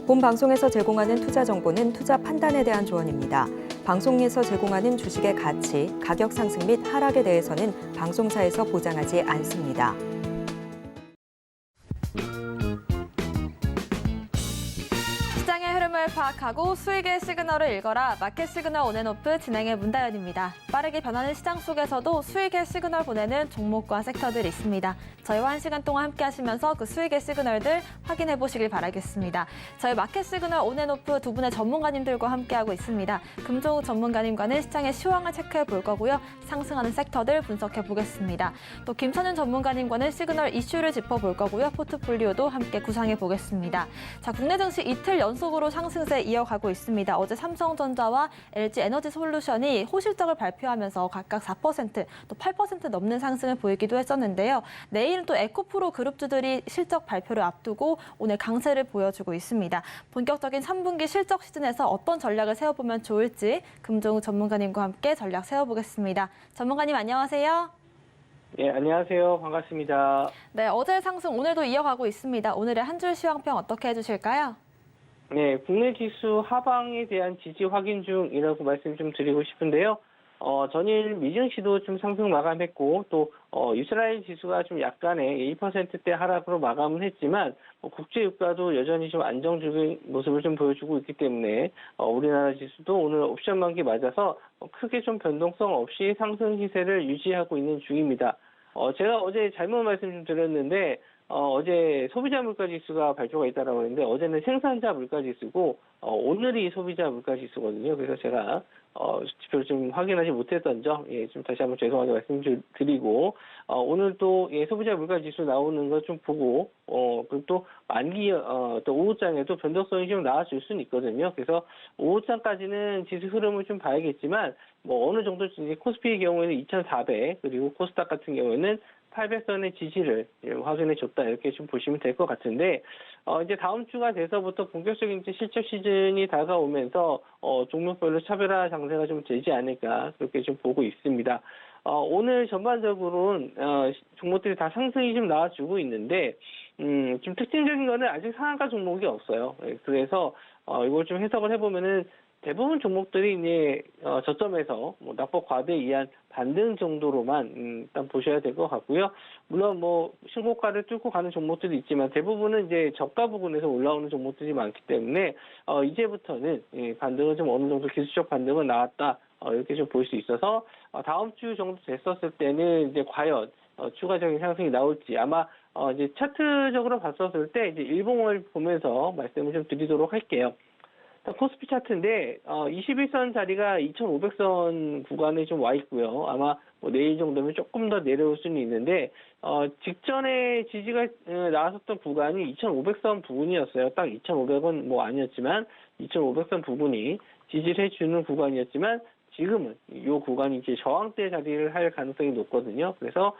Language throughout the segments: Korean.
본 방송에서 제공하는 투자 정보는 투자 판단에 대한 조언입니다. 방송에서 제공하는 주식의 가치, 가격 상승 및 하락에 대해서는 방송사에서 보장하지 않습니다. 시장의 흐름을 파악하고 수익의 시그널을 읽어라. 마켓 시그널 온앤오프 진행의 문다연입니다. 빠르게 변하는 시장 속에서도 수익의 시그널 보내는 종목과 섹터들이 있습니다. 저희와 1시간 동안 함께 하시면서 그 수익의 시그널들 확인해 보시길 바라겠습니다. 저희 마켓 시그널 온앤오프 두 분의 전문가님들과 함께하고 있습니다. 금종욱 전문가님과는 시장의 시황을 체크해 볼 거고요. 상승하는 섹터들 분석해 보겠습니다. 또 김선윤 전문가님과는 시그널 이슈를 짚어볼 거고요. 포트폴리오도 함께 구상해 보겠습니다. 자, 국내 증시 이틀 연속으로 상승세 이어가고 있습니다. 어제 삼성전자와 LG에너지솔루션이 호실적을 발표하면서 각각 4%, 또 8% 넘는 상승을 보이기도 했었는데요. 내일은 또 에코프로 그룹주들이 실적 발표를 앞두고 오늘 강세를 보여주고 있습니다. 본격적인 3분기 실적 시즌에서 어떤 전략을 세워보면 좋을지 금종욱 전문가님과 함께 전략 세워보겠습니다. 전문가님 안녕하세요. 네, 안녕하세요. 반갑습니다. 네, 어제 상승 오늘도 이어가고 있습니다. 오늘의 한 줄 시황평 어떻게 해주실까요? 네, 국내 지수 하방에 대한 지지 확인 중이라고 말씀 좀 드리고 싶은데요. 전일 미증시도 좀 상승 마감했고, 또, 이스라엘 지수가 좀 약간의 2%대 하락으로 마감을 했지만, 국제 유가도 여전히 좀 안정적인 모습을 좀 보여주고 있기 때문에, 우리나라 지수도 오늘 옵션 만기 맞아서 크게 좀 변동성 없이 상승 기세를 유지하고 있는 중입니다. 제가 어제 잘못 말씀 좀 드렸는데, 어제 소비자 물가 지수가 발표가 있다라고 했는데, 어제는 생산자 물가 지수고, 오늘이 소비자 물가 지수거든요. 그래서 제가, 지표를 좀 확인하지 못했던 점, 좀 다시 한번 죄송하게 말씀드리고, 오늘 또, 소비자 물가 지수 나오는 거 좀 보고, 그리고 또 만기, 또 오후장에도 변동성이 좀 나와줄 수는 있거든요. 그래서 오후장까지는 지수 흐름을 좀 봐야겠지만, 뭐 어느 정도 이제 코스피의 경우에는 2,400, 그리고 코스닥 같은 경우에는 800선의 지지를 확인해 줬다 이렇게 좀 보시면 될 것 같은데 이제 다음 주가 돼서부터 본격적인 이제 실적 시즌이 다가오면서 종목별로 차별화 장세가 좀 되지 않을까 그렇게 좀 보고 있습니다. 오늘 전반적으로는 종목들이 다 상승이 좀 나와주고 있는데 좀 특징적인 거는 아직 상한가 종목이 없어요. 그래서 이걸 좀 해석을 해보면은 대부분 종목들이 이제 저점에서 뭐 낙폭 과대에 의한 반등 정도로만 일단 보셔야 될 것 같고요. 물론 뭐 신고가를 뚫고 가는 종목들이 있지만 대부분은 이제 저가 부근에서 올라오는 종목들이 많기 때문에 이제부터는 반등은 좀 어느 정도 기술적 반등은 나왔다 이렇게 좀 볼 수 있어서 다음 주 정도 됐었을 때는 이제 과연 추가적인 상승이 나올지 아마 이제 차트적으로 봤었을 때 이제 일봉을 보면서 말씀을 좀 드리도록 할게요. 코스피 차트인데 21선 자리가 2,500선 구간에 좀 와 있고요. 아마 뭐 내일 정도면 조금 더 내려올 수는 있는데 직전에 지지가 나왔었던 구간이 2,500선 부근이었어요. 딱 2,500원 뭐 아니었지만 2,500선 부근이 지지를 해주는 구간이었지만 지금은 이 구간이 이제 저항대 자리를 할 가능성이 높거든요. 그래서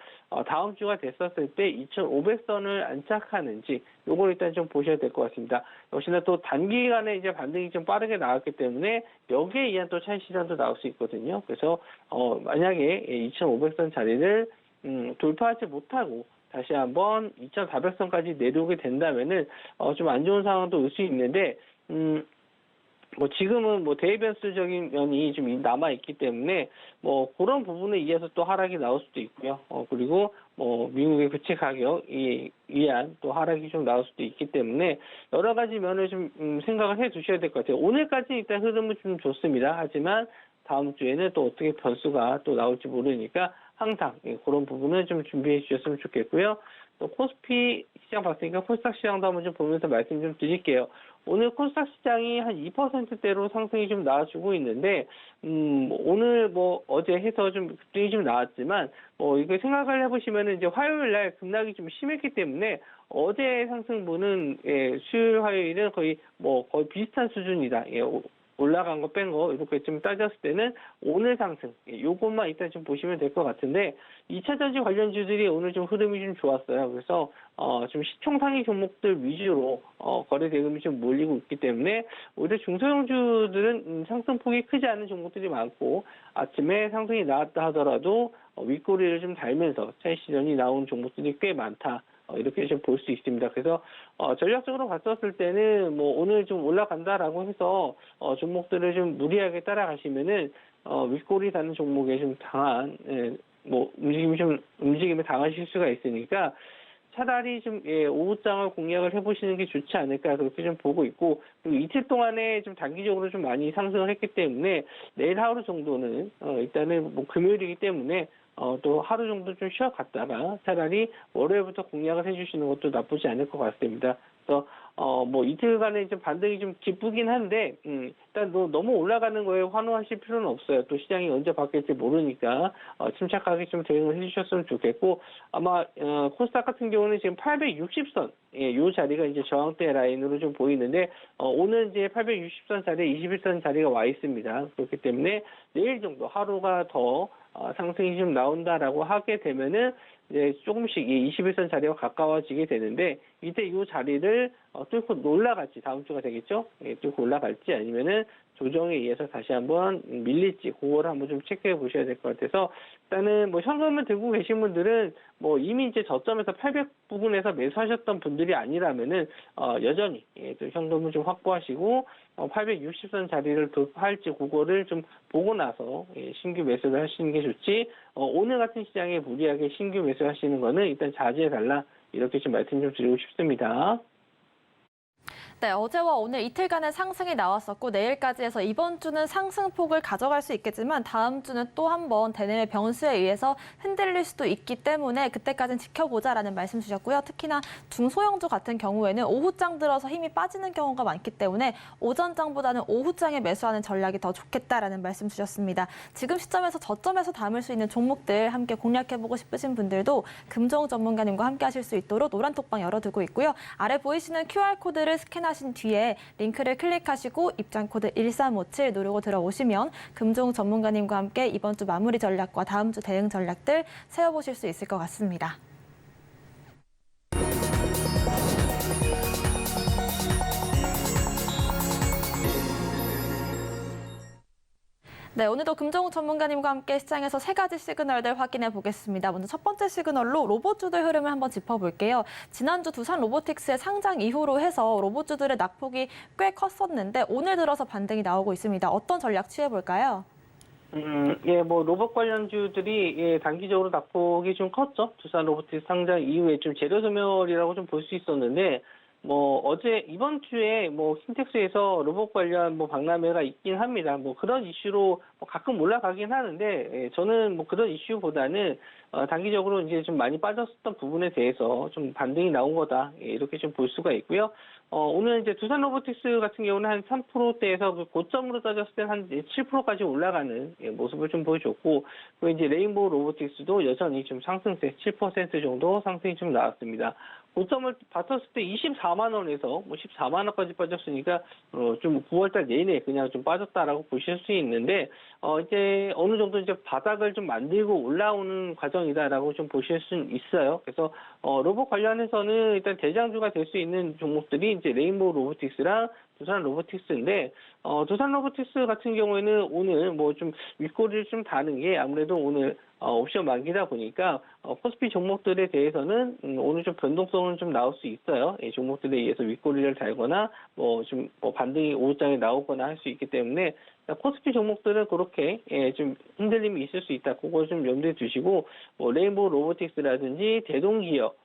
다음 주가 됐었을 때 2,500선을 안착하는지 요걸 일단 좀 보셔야 될 것 같습니다. 역시나 또 단기간에 이제 반등이 좀 빠르게 나왔기 때문에 여기에 의한 또 차익 시장도 나올 수 있거든요. 그래서 만약에 2,500선 자리를 돌파하지 못하고 다시 한번 2,400선까지 내려오게 된다면은 좀 안 좋은 상황도 올 수 있는데 뭐 지금은 뭐 대변수적인 면이 좀 남아 있기 때문에 뭐 그런 부분에 의해서 또 하락이 나올 수도 있고요. 그리고 뭐 미국의 부채 가격에 의한 또 하락이 좀 나올 수도 있기 때문에 여러 가지 면을 좀 생각을 해 두셔야 될 것 같아요. 오늘까지 일단 흐름은 좀 좋습니다. 하지만 다음 주에는 또 어떻게 변수가 또 나올지 모르니까 항상 그런 부분을 좀 준비해 주셨으면 좋겠고요. 또 코스피 시장 봤으니까 코스닥 시장도 한번 좀 보면서 말씀 좀 드릴게요. 오늘 코스닥 시장이 한 2%대로 상승이 좀 나와주고 있는데, 오늘 뭐 어제 해서 좀 급등이 좀 나왔지만, 이거 생각을 해보시면은 이제 화요일 날 급락이 좀 심했기 때문에 어제 상승분은 수요일 화요일은 거의 비슷한 수준이다. 올라간 거 뺀 거 이렇게 좀 따졌을 때는 오늘 상승 요것만 일단 좀 보시면 될 것 같은데 2차 전지 관련주들이 오늘 좀 흐름이 좀 좋았어요. 그래서 좀 시총 상위 종목들 위주로 거래 대금이 좀 몰리고 있기 때문에 오히려 중소형주들은 상승폭이 크지 않은 종목들이 많고 아침에 상승이 나왔다 하더라도 윗꼬리를 좀 달면서 차익 실현이 나온 종목들이 꽤 많다. 이렇게 좀 볼 수 있습니다. 그래서 전략적으로 봤었을 때는 뭐 오늘 좀 올라간다라고 해서 종목들을 좀 무리하게 따라가시면은 윗꼬리 다는 종목에 좀 당한 뭐 움직임에 당하실 수가 있으니까 차라리 좀 오후장을 공략을 해보시는 게 좋지 않을까 그렇게 좀 보고 있고 그리고 이틀 동안에 좀 단기적으로 좀 많이 상승을 했기 때문에 내일 하루 정도는 일단은 뭐 금요일이기 때문에 또 하루 정도 좀 쉬어갔다가 차라리 월요일부터 공략을 해주시는 것도 나쁘지 않을 것 같습니다. 그래서 뭐 이틀간의 좀 반등이 좀 기쁘긴 한데 일단 너무 올라가는 거에 환호하실 필요는 없어요. 또 시장이 언제 바뀔지 모르니까 침착하게 좀 대응을 해주셨으면 좋겠고 아마 코스닥 같은 경우는 지금 860선 요 자리가 이제 저항대 라인으로 좀 보이는데 오늘 이제 860선 자리에 21선 자리가 와 있습니다. 그렇기 때문에 내일 정도 하루가 더 상승이 좀 나온다라고 하게 되면은 이제 조금씩 이 21선 자리와 가까워지게 되는데 이때 이 자리를 뚫고 올라갈지 다음 주가 되겠죠? 뚫고 올라갈지 아니면은 조정에 의해서 다시 한번 밀릴지 그거를 한번 좀 체크해 보셔야 될 것 같아서 일단은 뭐 현금을 들고 계신 분들은 뭐 이미 이제 저점에서 800 부근에서 매수하셨던 분들이 아니라면은 여전히 또 현금을 좀 확보하시고 860선 자리를 돌파할지 그거를 좀 보고 나서 신규 매수를 하시는 게 좋지 오늘 같은 시장에 무리하게 신규 매수하시는 거는 일단 자제해 달라 이렇게 좀 말씀 좀 드리고 싶습니다. 네, 어제와 오늘 이틀간의 상승이 나왔었고 내일까지 해서 이번 주는 상승폭을 가져갈 수 있겠지만 다음 주는 또 한 번 대내외 변수에 의해서 흔들릴 수도 있기 때문에 그때까지는 지켜보자라는 말씀 주셨고요. 특히나 중소형주 같은 경우에는 오후장 들어서 힘이 빠지는 경우가 많기 때문에 오전장보다는 오후장에 매수하는 전략이 더 좋겠다라는 말씀 주셨습니다. 지금 시점에서 저점에서 담을 수 있는 종목들 함께 공략해보고 싶으신 분들도 금종 전문가님과 함께 하실 수 있도록 노란 톡방 열어두고 있고요. 아래 보이시는 QR코드를 스캔하신 뒤에 링크를 클릭하시고 입장 코드 1357 누르고 들어오시면 금종 전문가님과 함께 이번 주 마무리 전략과 다음 주 대응 전략들 세워보실 수 있을 것 같습니다. 네, 오늘도 금정우 전문가님과 함께 시장에서 세 가지 시그널들 확인해 보겠습니다. 먼저 첫 번째 시그널로 로봇주들 흐름을 한번 짚어볼게요. 지난주 두산 로보틱스의 상장 이후로 해서 로봇주들의 낙폭이 꽤 컸었는데 오늘 들어서 반등이 나오고 있습니다. 어떤 전략 취해볼까요? 뭐 로봇 관련주들이 단기적으로 낙폭이 좀 컸죠. 두산 로보틱스 상장 이후에 좀 재료 소멸이라고 좀 볼 수 있었는데 뭐 어제 이번 주에 뭐 킨텍스에서 로봇 관련 뭐 박람회가 있긴 합니다. 뭐 그런 이슈로 뭐 가끔 올라가긴 하는데 저는 뭐 그런 이슈보다는 단기적으로 이제 좀 많이 빠졌었던 부분에 대해서 좀 반등이 나온 거다 이렇게 좀 볼 수가 있고요. 오늘 이제 두산 로보틱스 같은 경우는 한 3%대에서 그 고점으로 따졌을 때 한 7%까지 올라가는 모습을 좀 보여줬고, 그 이제 레인보우 로보틱스도 여전히 좀 상승세 7% 정도 상승이 좀 나왔습니다. 고점을 봤었을 때 24만 원에서 뭐 14만 원까지 빠졌으니까 좀 9월달 내내 그냥 좀 빠졌다라고 보실 수 있는데 이제 어느 정도 이제 바닥을 좀 만들고 올라오는 과정이다라고 좀 보실 수 있어요. 그래서 로봇 관련해서는 일단 대장주가 될 수 있는 종목들이 이제 레인보우 로보틱스랑 두산 로보틱스인데 두산 로보틱스 같은 경우에는 오늘 뭐 좀 윗꼬리를 좀 다는 게 아무래도 오늘 옵션 만기다 보니까 코스피 종목들에 대해서는 오늘 좀 변동성은 좀 나올 수 있어요. 종목들에 의해서 윗꼬리를 달거나 뭐 좀 반등이 오후장에 나오거나 할 수 있기 때문에 코스피 종목들은 그렇게 좀 흔들림이 있을 수 있다. 그거 좀 염두에 두시고 뭐 레인보우 로보틱스라든지 대동기업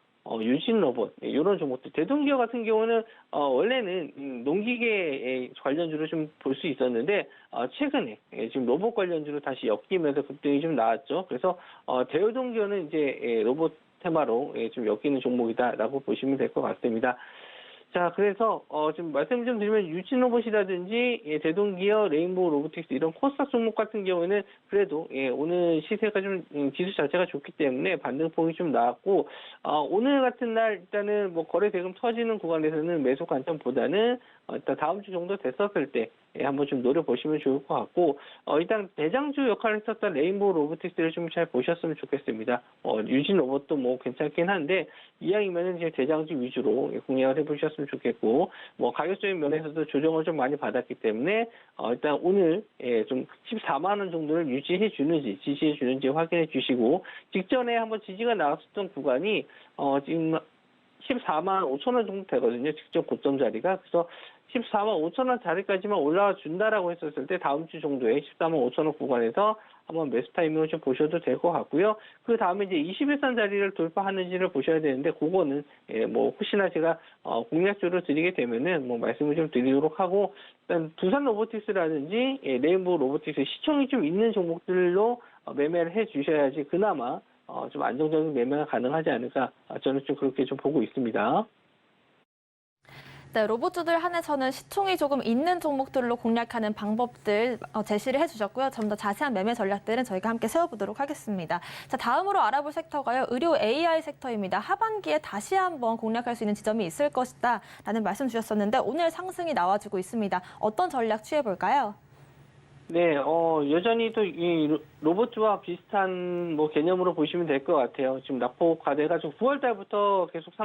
유진 로봇 이런 종목들 대동기업 같은 경우는 원래는 농기계 관련주로 좀 볼 수 있었는데 최근에 지금 로봇 관련주로 다시 엮이면서 급등이 좀 나왔죠. 그래서 대동기업은 이제 로봇 테마로 좀 엮이는 종목이다라고 보시면 될 것 같습니다. 자, 그래서 좀 말씀 좀 드리면 유진 로봇이라든지 대동기어, 레인보우 로보틱스 이런 코스닥 종목 같은 경우에는 그래도 오늘 시세가 좀 지수 자체가 좋기 때문에 반등폭이 좀 나왔고 오늘 같은 날 일단은 뭐 거래 대금 터지는 구간에서는 매수 관점보다는 일단 다음 주 정도 됐었을 때 한번 좀 노려보시면 좋을 것 같고 일단 대장주 역할을 했었던 레인보우 로보틱스를 좀 잘 보셨으면 좋겠습니다. 유진 로봇도 뭐 괜찮긴 한데 이왕이면은 이제 대장주 위주로 공략을 해보셨으면 좋겠고 뭐 가격적인 면에서도 조정을 좀 많이 받았기 때문에 일단 오늘 좀 14만 원 정도를 유지해 주는지 지지해 주는지 확인해 주시고 직전에 한번 지지가 나왔었던 구간이 지금 14만 5천 원 정도 되거든요. 직접 고점 자리가. 그래서 14만 5천 원 자리까지만 올라와 준다라고 했었을 때 다음 주 정도에 14만 5천 원 구간에서 한번 매수 타이밍을 좀 보셔도 될 것 같고요. 그 다음에 이제 21선 자리를 돌파하는지를 보셔야 되는데 그거는 뭐 혹시나 제가 공략주로 드리게 되면은 뭐 말씀을 좀 드리도록 하고 일단 두산 로보틱스라든지 레인보우 로보틱스 시총이 좀 있는 종목들로 매매를 해 주셔야지 그나마 좀 안정적인 매매가 가능하지 않을까 저는 좀 그렇게 좀 보고 있습니다. 네, 로봇주들 한해서는 시총이 조금 있는 종목들로 공략하는 방법들 제시를 해주셨고요. 좀 더 자세한 매매 전략들은 저희가 함께 세워보도록 하겠습니다. 자, 다음으로 알아볼 섹터가요. 의료 AI 섹터입니다. 하반기에 다시 한번 공략할 수 있는 지점이 있을 것이다 라는 말씀 주셨었는데 오늘 상승이 나와주고 있습니다. 어떤 전략 취해볼까요? 네, 여전히 또 이 로봇주와 비슷한 뭐 개념으로 보시면 될 것 같아요. 지금 낙폭 과대해가지고 9월 달부터 계속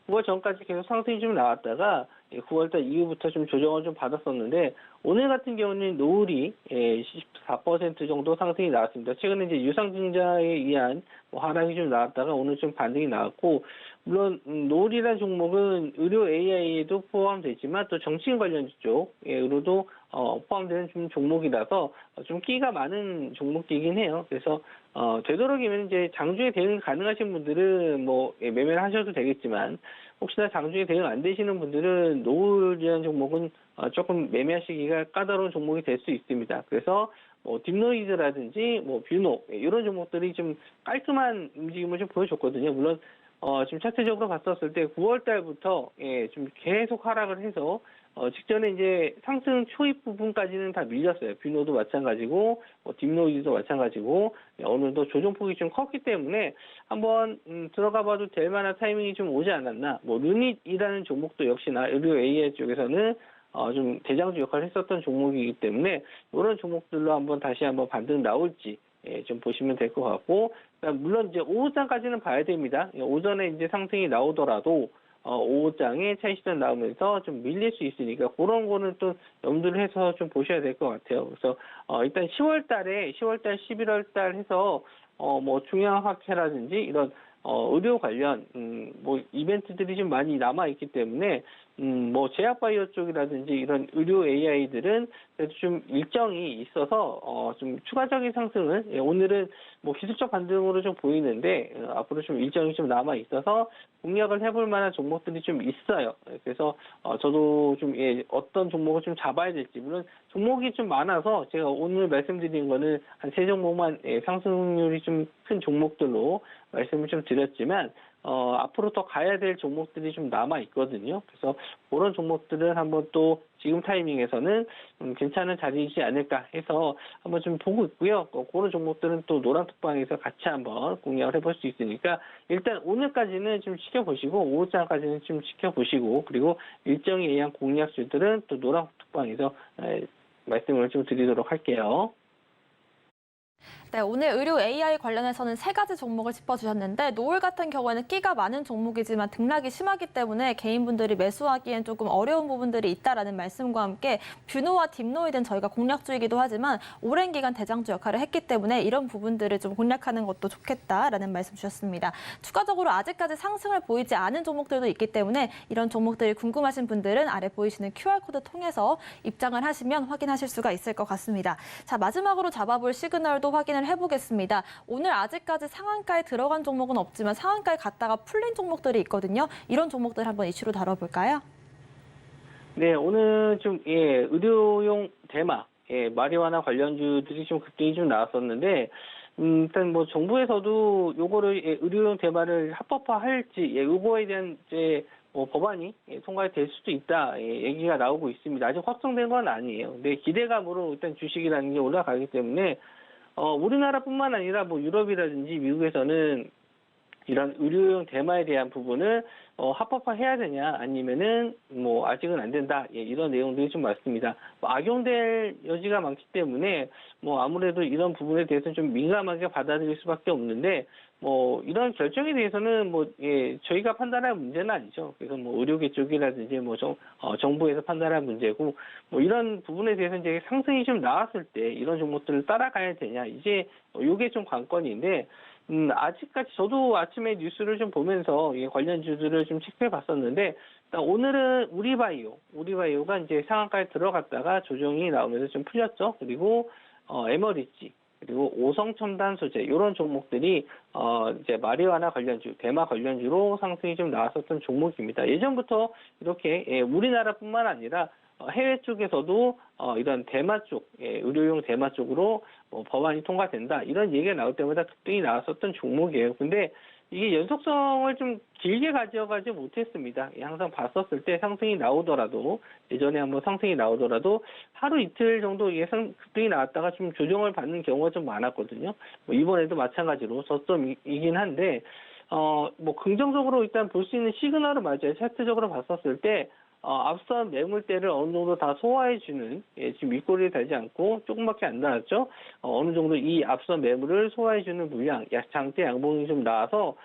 9월 전까지 계속 상승이 좀 나왔다가 9월달 이후부터 좀 조정을 좀 받았었는데 오늘 같은 경우는 노을이 14% 정도 상승이 나왔습니다. 최근에 이제 유상증자에 의한 뭐 하락이 좀 나왔다가 오늘 좀 반등이 나왔고 물론 노을이라는 종목은 의료 AI에도 포함되지만 또 정치인 관련 쪽으로도 포함되는 좀 종목이라서 좀 끼가 많은 종목이긴 해요. 그래서 되도록이면 이제 장중에 대응 가능하신 분들은 뭐 매매를 하셔도 되겠지만 혹시나 장중에 대응 안 되시는 분들은 노을이라는 종목은 조금 매매하시기가 까다로운 종목이 될 수 있습니다. 그래서 뭐 딥노이즈라든지 뭐 뷰노 이런 종목들이 좀 깔끔한 움직임을 좀 보여줬거든요. 물론 지금 차트적으로 봤었을 때 9월 달부터 좀 계속 하락을 해서 직전에 이제 상승 초입 부분까지는 다 밀렸어요. 뷰노도 마찬가지고 딥노이즈도 마찬가지고 오늘도 조정폭이 좀 컸기 때문에 한번 들어가봐도 될 만한 타이밍이 좀 오지 않았나. 뭐 루닛이라는 종목도 역시나 의료 AI 쪽에서는 좀 대장주 역할을 했었던 종목이기 때문에 이런 종목들로 다시 한번 반등 나올지 좀 보시면 될 것 같고 물론 이제 오후장까지는 봐야 됩니다. 오전에 이제 상승이 나오더라도 오후장에 차익 실현 나오면서 좀 밀릴 수 있으니까 그런 거는 또 염두를 해서 좀 보셔야 될 것 같아요. 그래서 일단 10월달, 11월달 해서 뭐 중앙학회라든지 이런 의료 관련 뭐 이벤트들이 좀 많이 남아 있기 때문에 뭐 제약바이오 쪽이라든지 이런 의료 AI들은 그래도 좀 일정이 있어서 좀 추가적인 상승은 오늘은 뭐 기술적 반등으로 좀 보이는데 앞으로 좀 일정이 좀 남아 있어서 공략을 해볼 만한 종목들이 좀 있어요. 그래서 저도 좀 어떤 종목을 좀 잡아야 될지 물론 종목이 좀 많아서 제가 오늘 말씀드린 거는 한 3종목만 상승률이 좀 큰 종목들로 말씀을 좀 드렸지만 앞으로 더 가야 될 종목들이 좀 남아 있거든요. 그래서 그런 종목들은 한번 또 지금 타이밍에서는 괜찮은 자리이지 않을까 해서 한번 좀 보고 있고요. 그런 종목들은 또 노란톡방에서 같이 한번 공략을 해볼 수 있으니까 일단 오늘까지는 좀 지켜보시고 오후장까지는 좀 지켜보시고 그리고 일정에 의한 공략주들은 또 노란톡방에서 말씀을 좀 드리도록 할게요. 네, 오늘 의료 AI 관련해서는 3가지 종목을 짚어주셨는데 노을 같은 경우에는 끼가 많은 종목이지만 등락이 심하기 때문에 개인분들이 매수하기엔 조금 어려운 부분들이 있다라는 말씀과 함께 뷰노와 딥노이드는 저희가 공략주이기도 하지만 오랜 기간 대장주 역할을 했기 때문에 이런 부분들을 좀 공략하는 것도 좋겠다라는 말씀 주셨습니다. 추가적으로 아직까지 상승을 보이지 않은 종목들도 있기 때문에 이런 종목들이 궁금하신 분들은 아래 보이시는 QR코드 통해서 입장을 하시면 확인하실 수가 있을 것 같습니다. 자, 마지막으로 잡아볼 시그널도 확인을 해보겠습니다. 오늘 아직까지 상한가에 들어간 종목은 없지만 상한가에 갔다가 풀린 종목들이 있거든요. 이런 종목들 한번 이슈로 다뤄볼까요? 네, 오늘 좀 의료용 대마, 마리화나 관련주들이 좀 급등이 좀 나왔었는데 일단 뭐 정부에서도 요거를 의료용 대마를 합법화할지 요거에 대한 이제 법안이 통과될 수도 있다 얘기가 나오고 있습니다. 아직 확정된 건 아니에요. 근데 기대감으로 일단 주식이라는 게 올라가기 때문에 우리나라뿐만 아니라 뭐 유럽이라든지 미국에서는 이런 의료용 대마에 대한 부분을 합법화해야 되냐 아니면은 뭐 아직은 안 된다 이런 내용들이 좀 많습니다. 악용될 여지가 많기 때문에 뭐 아무래도 이런 부분에 대해서는 좀 민감하게 받아들일 수밖에 없는데 뭐 이런 결정에 대해서는 뭐 저희가 판단할 문제는 아니죠. 그래서 뭐 의료계 쪽이라든지 뭐 정부에서 판단할 문제고 뭐 이런 부분에 대해서 이제 상승이 좀 나왔을 때 이런 종목들을 따라가야 되냐 이제 이게 좀 관건인데. 아직까지 저도 아침에 뉴스를 좀 보면서 관련주들을 좀 체크해 봤었는데, 오늘은 우리바이오가 이제 상한가에 들어갔다가 조정이 나오면서 좀 풀렸죠. 그리고, 에머리지, 그리고 오성첨단 소재, 이런 종목들이, 이제 마리화나 관련주, 대마 관련주로 상승이 좀 나왔었던 종목입니다. 예전부터 이렇게, 우리나라뿐만 아니라 해외 쪽에서도 이런 대마 쪽, 의료용 대마 쪽으로 법안이 통과된다 이런 얘기가 나올 때마다 급등이 나왔었던 종목이에요. 근데 이게 연속성을 좀 길게 가져가지 못했습니다. 항상 봤었을 때 상승이 나오더라도 예전에 한번 상승이 나오더라도 하루 이틀 정도 이게 급등이 나왔다가 좀 조정을 받는 경우가 좀 많았거든요. 이번에도 마찬가지로 저점이긴 한데 뭐 긍정적으로 일단 볼 수 있는 시그널을 맞아요. 차트적으로 봤었을 때. 앞선 매물대를 어느 정도 다 소화해주는, 지금 윗꼬리를 달지 않고 조금밖에 안 나왔죠? 어느 정도 이 앞선 매물을 소화해주는 물량, 장대 양봉이 좀 나와서,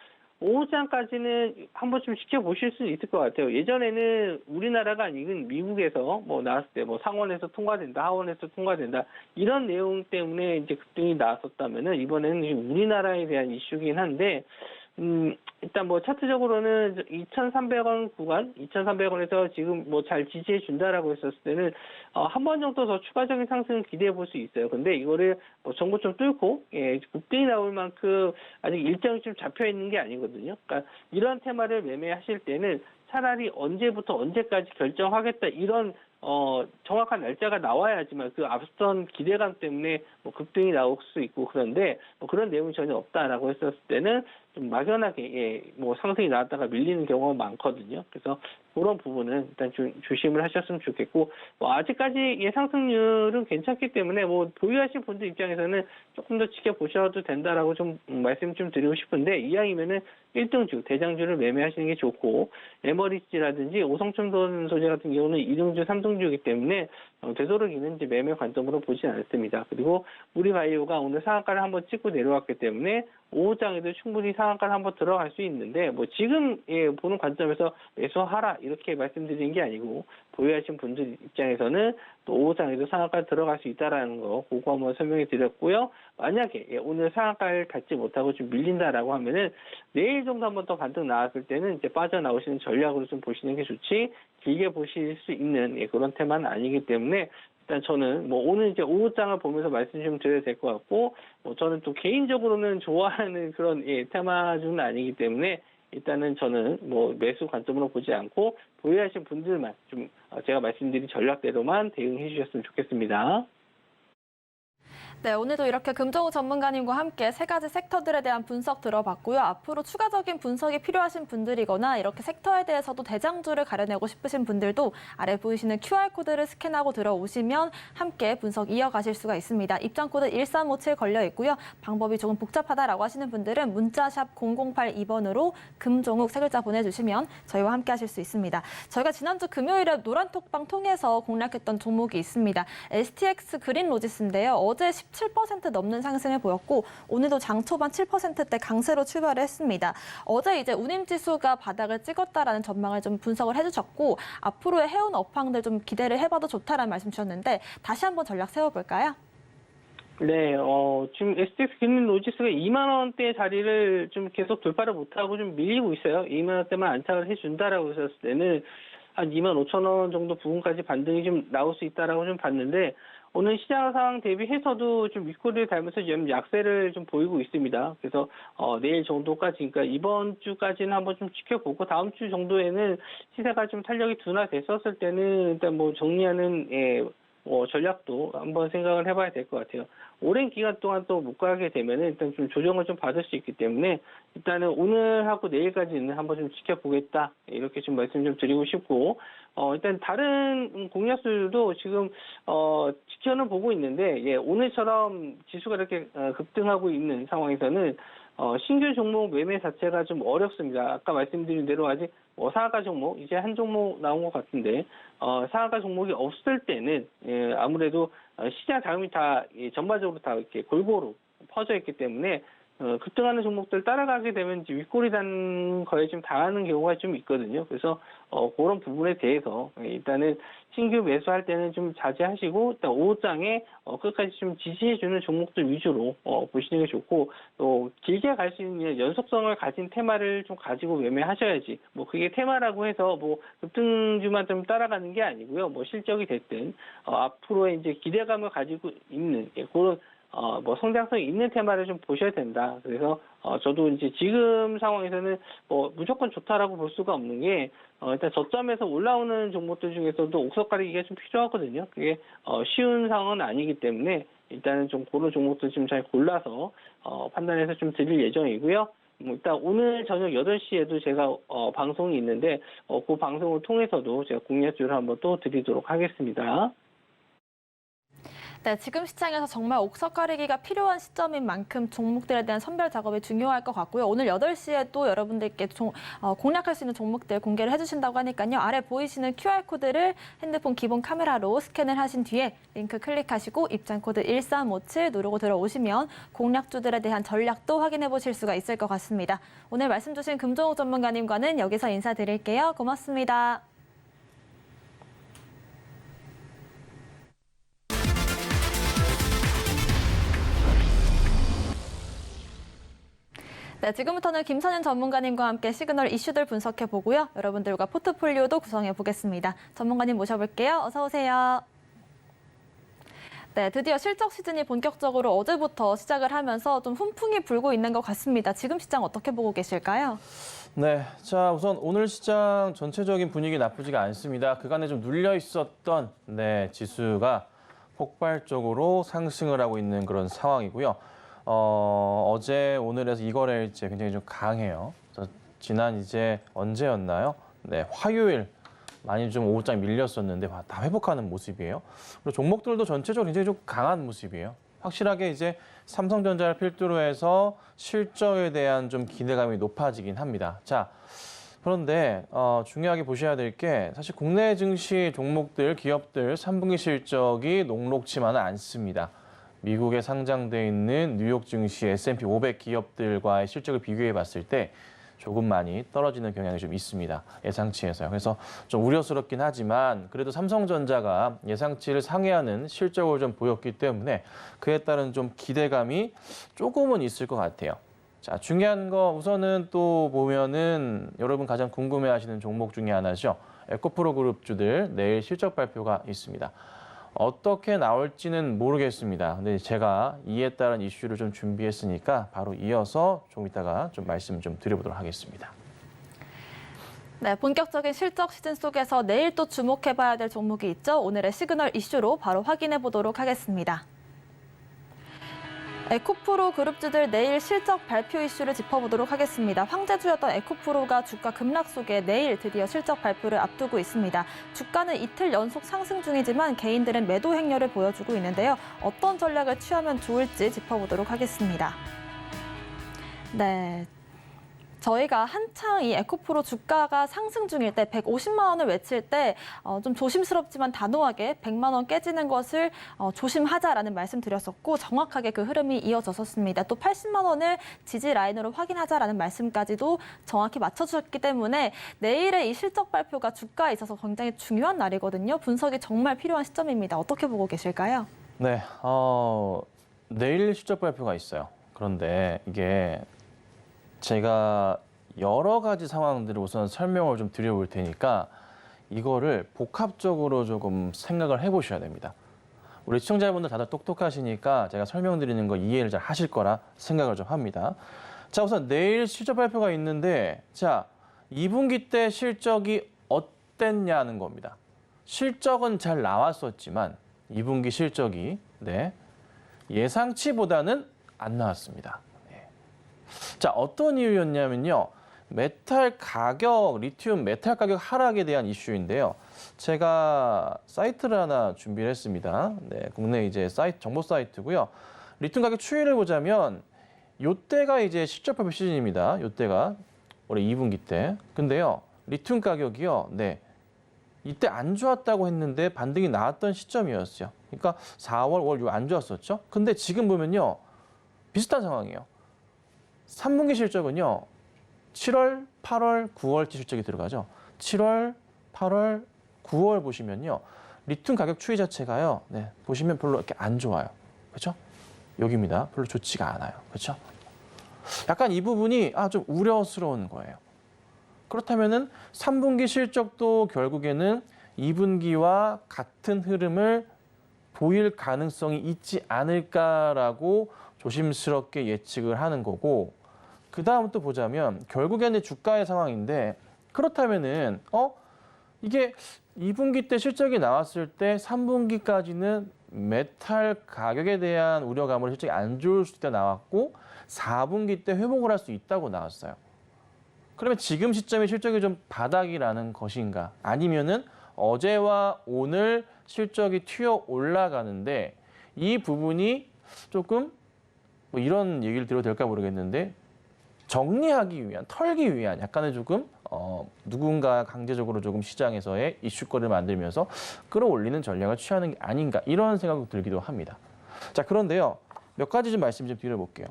오후장까지는 한번 좀 지켜보실 수 있을 것 같아요. 예전에는 우리나라가 아닌 미국에서 뭐 나왔을 때 뭐 상원에서 통과된다, 하원에서 통과된다, 이런 내용 때문에 이제 급등이 나왔었다면은 이번에는 우리나라에 대한 이슈긴 한데, 일단 뭐 차트적으로는 2,300원 구간, 2,300원에서 지금 뭐 잘 지지해 준다라고 했었을 때는 한 번 정도 더 추가적인 상승을 기대해 볼 수 있어요. 근데 이거를 뭐 정보 좀 뚫고 급등이 나올 만큼 아직 일정이 좀 잡혀 있는 게 아니거든요. 그러니까 이런 테마를 매매하실 때는 차라리 언제부터 언제까지 결정하겠다 이런 정확한 날짜가 나와야지만 그 앞선 기대감 때문에 뭐 급등이 나올 수 있고 그런데 뭐 그런 내용이 전혀 없다라고 했었을 때는 좀 막연하게 뭐 상승이 나왔다가 밀리는 경우가 많거든요. 그래서 그런 부분은 일단 조심을 하셨으면 좋겠고 뭐 아직까지 상승률은 괜찮기 때문에 뭐 보유하신 분들 입장에서는 조금 더 지켜보셔도 된다라고 좀 말씀 좀 드리고 싶은데 이왕이면은 1등주, 대장주를 매매하시는 게 좋고 에머리지라든지 오성첨단 소재 같은 경우는 2등주, 3등주이기 때문에 되도록이면 이제 매매 관점으로 보지 않습니다. 그리고 우리바이오가 오늘 상한가를 한번 찍고 내려왔기 때문에 오후장에도 충분히 상한가를 한번 들어갈 수 있는데 뭐 지금 보는 관점에서 매수하라 이렇게 말씀드리는 게 아니고 보유하신 분들 입장에서는 또 오후장에도 상한가 들어갈 수 있다라는 거 그거 한번 설명해 드렸고요. 만약에 오늘 상한가를 닿지 못하고 좀 밀린다라고 하면은 내일 정도 한번 더 반등 나왔을 때는 이제 빠져나오시는 전략으로 좀 보시는 게 좋지 길게 보실 수 있는 그런 테마는 아니기 때문에 일단 저는 뭐 오늘 이제 오후장을 보면서 말씀 좀 드려야 될 것 같고 뭐 저는 또 개인적으로는 좋아하는 그런 테마주는 아니기 때문에 일단은 저는 뭐 매수 관점으로 보지 않고 보유하신 분들만 좀 제가 말씀드린 전략대로만 대응해 주셨으면 좋겠습니다. 네, 오늘도 이렇게 금정우 전문가님과 함께 세 가지 섹터들에 대한 분석 들어봤고요. 앞으로 추가적인 분석이 필요하신 분들이거나 이렇게 섹터에 대해서도 대장주를 가려내고 싶으신 분들도 아래 보이시는 QR코드를 스캔하고 들어오시면 함께 분석 이어가실 수가 있습니다. 입장코드 1357 걸려 있고요. 방법이 조금 복잡하다라고 하시는 분들은 문자샵 0082번으로 금종욱 세 글자 보내주시면 저희와 함께 하실 수 있습니다. 저희가 지난주 금요일에 노란톡방 통해서 공략했던 종목이 있습니다. STX 그린로지스인데요. 어제 17% 넘는 상승을 보였고 오늘도 장 초반 7%대 강세로 출발을 했습니다. 어제 이제 운임지수가 바닥을 찍었다라는 전망을 좀 분석을 해주셨고 앞으로의 해운 업황들 좀 기대를 해봐도 좋다라는 말씀 주셨는데 다시 한번 전략 세워볼까요? 네, 지금 STX 그린로지스가 2만 원대 자리를 좀 계속 돌파를 못하고 좀 밀리고 있어요. 2만 원대만 안착을 해준다라고 했을 때는 한 2만 5천 원 정도 부분까지 반등이 좀 나올 수 있다라고 좀 봤는데 오늘 시장 상황 대비해서도 좀 윗꼬리를 달면서 좀 약세를 좀 보이고 있습니다. 그래서 내일 정도까지, 그러니까 이번 주까지는 한번 좀 지켜보고 다음 주 정도에는 시세가 좀 탄력이 둔화됐었을 때는 일단 뭐 정리하는 전략도 한번 생각을 해봐야 될 것 같아요. 오랜 기간 동안 또 못 가게 되면은 일단 좀 조정을 좀 받을 수 있기 때문에 일단은 오늘하고 내일까지는 한번 좀 지켜보겠다. 이렇게 좀 말씀 좀 드리고 싶고, 일단 다른 공략수들도 지금, 지켜는 보고 있는데, 예, 오늘처럼 지수가 이렇게 급등하고 있는 상황에서는 신규 종목 매매 자체가 좀 어렵습니다. 아까 말씀드린 대로 아직 상한가 종목, 이제 한 종목 나온 것 같은데, 상한가 종목이 없을 때는, 예, 아무래도 시장 자금이 다, 전반적으로 다 이렇게 골고루 퍼져 있기 때문에, 급등하는 종목들 따라가게 되면 이제 윗골이 단 거에 좀 당하는 경우가 좀 있거든요. 그래서, 그런 부분에 대해서 일단은 신규 매수할 때는 좀 자제하시고, 일단 5장에 끝까지 좀 지지해주는 종목들 위주로 보시는 게 좋고, 또 길게 갈 수 있는 연속성을 가진 테마를 좀 가지고 매매하셔야지. 뭐 그게 테마라고 해서 뭐 급등주만 좀 따라가는 게 아니고요. 뭐 실적이 됐든 앞으로의 이제 기대감을 가지고 있는 그런 뭐 성장성이 있는 테마를 좀 보셔야 된다. 그래서 저도 이제 지금 상황에서는 뭐 무조건 좋다라고 볼 수가 없는 게 일단 저점에서 올라오는 종목들 중에서도 옥석 가리기가 좀 필요하거든요. 그게 쉬운 상황은 아니기 때문에 일단은 좀 그런 종목들 좀 잘 골라서 판단해서 좀 드릴 예정이고요. 일단 오늘 저녁 8시에도 제가 방송이 있는데 그 방송을 통해서도 제가 공략주를 한번 또 드리도록 하겠습니다. 네, 지금 시장에서 정말 옥석 가리기가 필요한 시점인 만큼 종목들에 대한 선별 작업이 중요할 것 같고요. 오늘 8시에 또 여러분들께 공략할 수 있는 종목들 공개를 해주신다고 하니까요. 아래 보이시는 QR코드를 핸드폰 기본 카메라로 스캔을 하신 뒤에 링크 클릭하시고 입장코드 1357 누르고 들어오시면 공략주들에 대한 전략도 확인해 보실 수가 있을 것 같습니다. 오늘 말씀 주신 금종욱 전문가님과는 여기서 인사드릴게요. 고맙습니다. 네, 지금부터는 김선현 전문가님과 함께 시그널 이슈들 분석해 보고요. 여러분들과 포트폴리오도 구성해 보겠습니다. 전문가님 모셔볼게요. 어서 오세요. 네, 드디어 실적 시즌이 본격적으로 어제부터 시작을 하면서 좀 훈풍이 불고 있는 것 같습니다. 지금 시장 어떻게 보고 계실까요? 네, 자 우선 오늘 시장 전체적인 분위기 나쁘지가 않습니다. 그간에 좀 눌려 있었던 지수가 폭발적으로 상승을 하고 있는 그런 상황이고요. 어제 오늘에서 이거래일째 굉장히 좀 강해요. 지난 이제 언제였나요? 네, 화요일 많이 좀 오후장 밀렸었는데 다 회복하는 모습이에요. 그리고 종목들도 전체적으로 굉장히 좀 강한 모습이에요. 확실하게 이제 삼성전자를 필두로 해서 실적에 대한 좀 기대감이 높아지긴 합니다. 자, 그런데 중요하게 보셔야 될 게 사실 국내 증시 종목들, 기업들 3분기 실적이 녹록치만은 않습니다. 미국에 상장돼 있는 뉴욕 증시 S&P 500 기업들과의 실적을 비교해 봤을 때 조금 많이 떨어지는 경향이 좀 있습니다. 예상치에서요. 그래서 좀 우려스럽긴 하지만 그래도 삼성전자가 예상치를 상회하는 실적을 좀 보였기 때문에 그에 따른 좀 기대감이 조금은 있을 것 같아요. 자, 중요한 거 우선은 또 보면은 여러분 가장 궁금해하시는 종목 중에 하나죠. 에코프로 그룹주들 내일 실적 발표가 있습니다. 어떻게 나올지는 모르겠습니다. 근데 제가 이에 따른 이슈를 좀 준비했으니까 바로 이어서 좀 이따가 좀 말씀 좀 드려보도록 하겠습니다. 네, 본격적인 실적 시즌 속에서 내일 또 주목해봐야 될 종목이 있죠. 오늘의 시그널 이슈로 바로 확인해 보도록 하겠습니다. 에코프로 그룹주들 내일 실적 발표 이슈를 짚어보도록 하겠습니다. 황제주였던 에코프로가 주가 급락 속에 내일 드디어 실적 발표를 앞두고 있습니다. 주가는 이틀 연속 상승 중이지만 개인들은 매도 행렬을 보여주고 있는데요. 어떤 전략을 취하면 좋을지 짚어보도록 하겠습니다. 네. 저희가 한창 이 에코프로 주가가 상승 중일 때 150만 원을 외칠 때 좀 조심스럽지만 단호하게 100만 원 깨지는 것을 조심하자라는 말씀 드렸었고 정확하게 그 흐름이 이어졌었습니다. 또 80만 원을 지지 라인으로 확인하자라는 말씀까지도 정확히 맞춰주셨기 때문에 내일의 이 실적 발표가 주가에 있어서 굉장히 중요한 날이거든요. 분석이 정말 필요한 시점입니다. 어떻게 보고 계실까요? 네, 내일 실적 발표가 있어요. 그런데 이게 제가 여러 가지 상황들을 우선 설명을 좀 드려볼 테니까 이거를 복합적으로 조금 생각을 해보셔야 됩니다. 우리 시청자분들 다들 똑똑하시니까 제가 설명드리는 거 이해를 잘 하실 거라 생각을 좀 합니다. 자, 우선 내일 실적 발표가 있는데 자, 2분기 때 실적이 어땠냐는 겁니다. 실적은 잘 나왔었지만 2분기 실적이 예상치보다는 안 나왔습니다. 자, 어떤 이유였냐면요. 메탈 가격, 리튬 메탈 가격 하락에 대한 이슈인데요. 제가 사이트를 하나 준비를 했습니다. 국내 이제 사이트, 정보 사이트고요. 리튬 가격 추이를 보자면 요때가 이제 실적 발표 시즌입니다. 요때가 올해 2분기 때. 근데요. 리튬 가격이요. 이때 안 좋았다고 했는데 반등이 나왔던 시점이었어요. 그러니까 4월, 5월 안 좋았었죠. 근데 지금 보면요. 비슷한 상황이에요. 3분기 실적은요. 7월, 8월, 9월 실적이 들어가죠. 7월, 8월, 9월 보시면요. 리튬 가격 추이 자체가요. 보시면 별로 이렇게 안 좋아요. 그렇죠? 여기입니다. 별로 좋지가 않아요. 그렇죠? 약간 이 부분이 좀 우려스러운 거예요. 그렇다면은 3분기 실적도 결국에는 2분기와 같은 흐름을 보일 가능성이 있지 않을까라고 조심스럽게 예측을 하는 거고, 그 다음 또 보자면 결국에는 주가의 상황인데, 그렇다면은 이게 2분기 때 실적이 나왔을 때 3분기까지는 메탈 가격에 대한 우려감으로 실적이 안 좋을 수 있다 나왔고 4분기 때 회복을 할 수 있다고 나왔어요. 그러면 지금 시점에 실적이 좀 바닥이라는 것인가? 아니면은 어제와 오늘 실적이 튀어 올라가는데 이 부분이 조금 뭐 이런 얘기를 드려도 될까 모르겠는데 정리하기 위한, 털기 위한 약간의 조금 누군가 강제적으로 조금 시장에서의 이슈거리를 만들면서 끌어올리는 전략을 취하는 게 아닌가 이런 생각이 들기도 합니다. 자, 그런데요. 몇 가지 좀 말씀 좀 드려볼게요.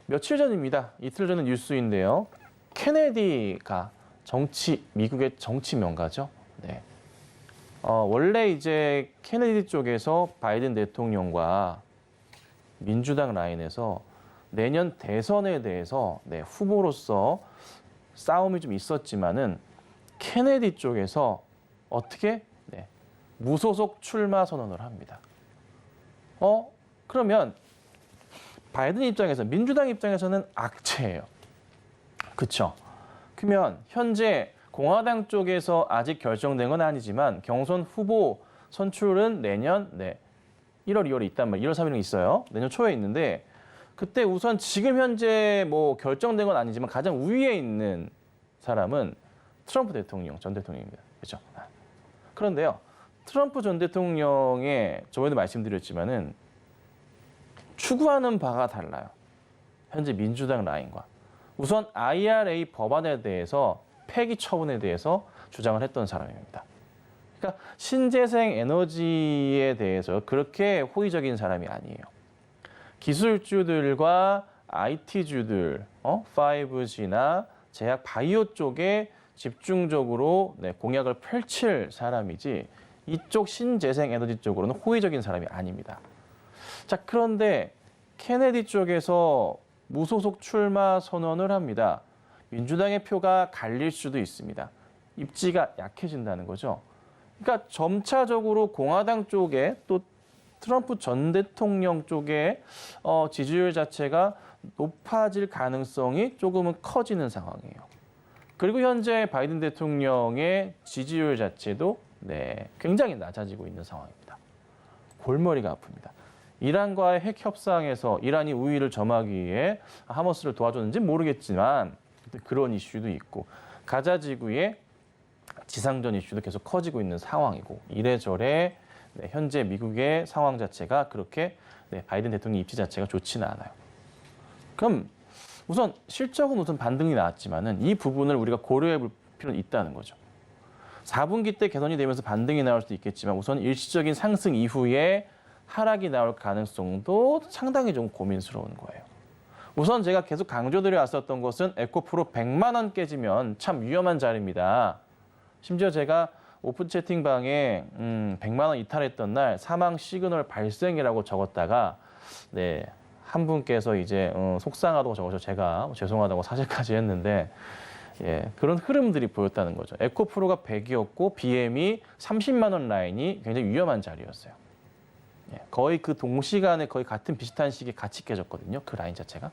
며칠 전입니다. 이틀 전의 뉴스인데요. 케네디가 미국의 정치 명가죠. 원래 이제 케네디 쪽에서 바이든 대통령과 민주당 라인에서 내년 대선에 대해서 후보로서 싸움이 좀 있었지만은 케네디 쪽에서 어떻게 무소속 출마 선언을 합니다. 그러면 바이든 입장에서, 민주당 입장에서는 악재예요. 그렇죠? 그러면 현재 공화당 쪽에서 아직 결정된 건 아니지만 경선 후보 선출은 내년 1월, 2월에 있단 말이에요. 1월 3일에 있어요. 내년 초에 있는데 그때 우선 지금 현재 뭐 결정된 건 아니지만 가장 우위에 있는 사람은 트럼프 대통령, 전 대통령입니다. 그렇죠? 그런데요. 트럼프 전 대통령의 저번에도 말씀드렸지만은 추구하는 바가 달라요. 현재 민주당 라인과. 우선 IRA 법안에 대해서 폐기 처분에 대해서 주장을 했던 사람입니다. 그러니까 신재생 에너지에 대해서 그렇게 호의적인 사람이 아니에요. 기술주들과 IT주들, 5G나 제약 바이오 쪽에 집중적으로 공약을 펼칠 사람이지 이쪽 신재생 에너지 쪽으로는 호의적인 사람이 아닙니다. 자, 그런데 케네디 쪽에서 무소속 출마 선언을 합니다. 민주당의 표가 갈릴 수도 있습니다. 입지가 약해진다는 거죠. 그러니까 점차적으로 공화당 쪽에 또 트럼프 전 대통령 쪽에 지지율 자체가 높아질 가능성이 조금은 커지는 상황이에요. 그리고 현재 바이든 대통령의 지지율 자체도 굉장히 낮아지고 있는 상황입니다. 골머리가 아픕니다. 이란과의 핵 협상에서 이란이 우위를 점하기 위해 하마스를 도와줬는지 모르겠지만 그런 이슈도 있고 가자 지구의 지상전 이슈도 계속 커지고 있는 상황이고 이래저래 현재 미국의 상황 자체가 그렇게 바이든 대통령 입지 자체가 좋지는 않아요. 그럼 우선 실적은 우선 반등이 나왔지만은 이 부분을 우리가 고려해 볼 필요는 있다는 거죠. 4분기 때 개선이 되면서 반등이 나올 수도 있겠지만 우선 일시적인 상승 이후에 하락이 나올 가능성도 상당히 좀 고민스러운 거예요. 우선 제가 계속 강조드려 왔었던 것은 에코프로 100만 원 깨지면 참 위험한 자리입니다. 심지어 제가 오픈 채팅방에 100만 원 이탈했던 날 사망 시그널 발생이라고 적었다가 한 분께서 이제 속상하다고 적어서 제가 죄송하다고 사죄까지 했는데 그런 흐름들이 보였다는 거죠. 에코프로가 100이었고 BM이 30만 원 라인이 굉장히 위험한 자리였어요. 거의 그 동시간에 거의 같은 비슷한 시기에 같이 깨졌거든요. 그 라인 자체가.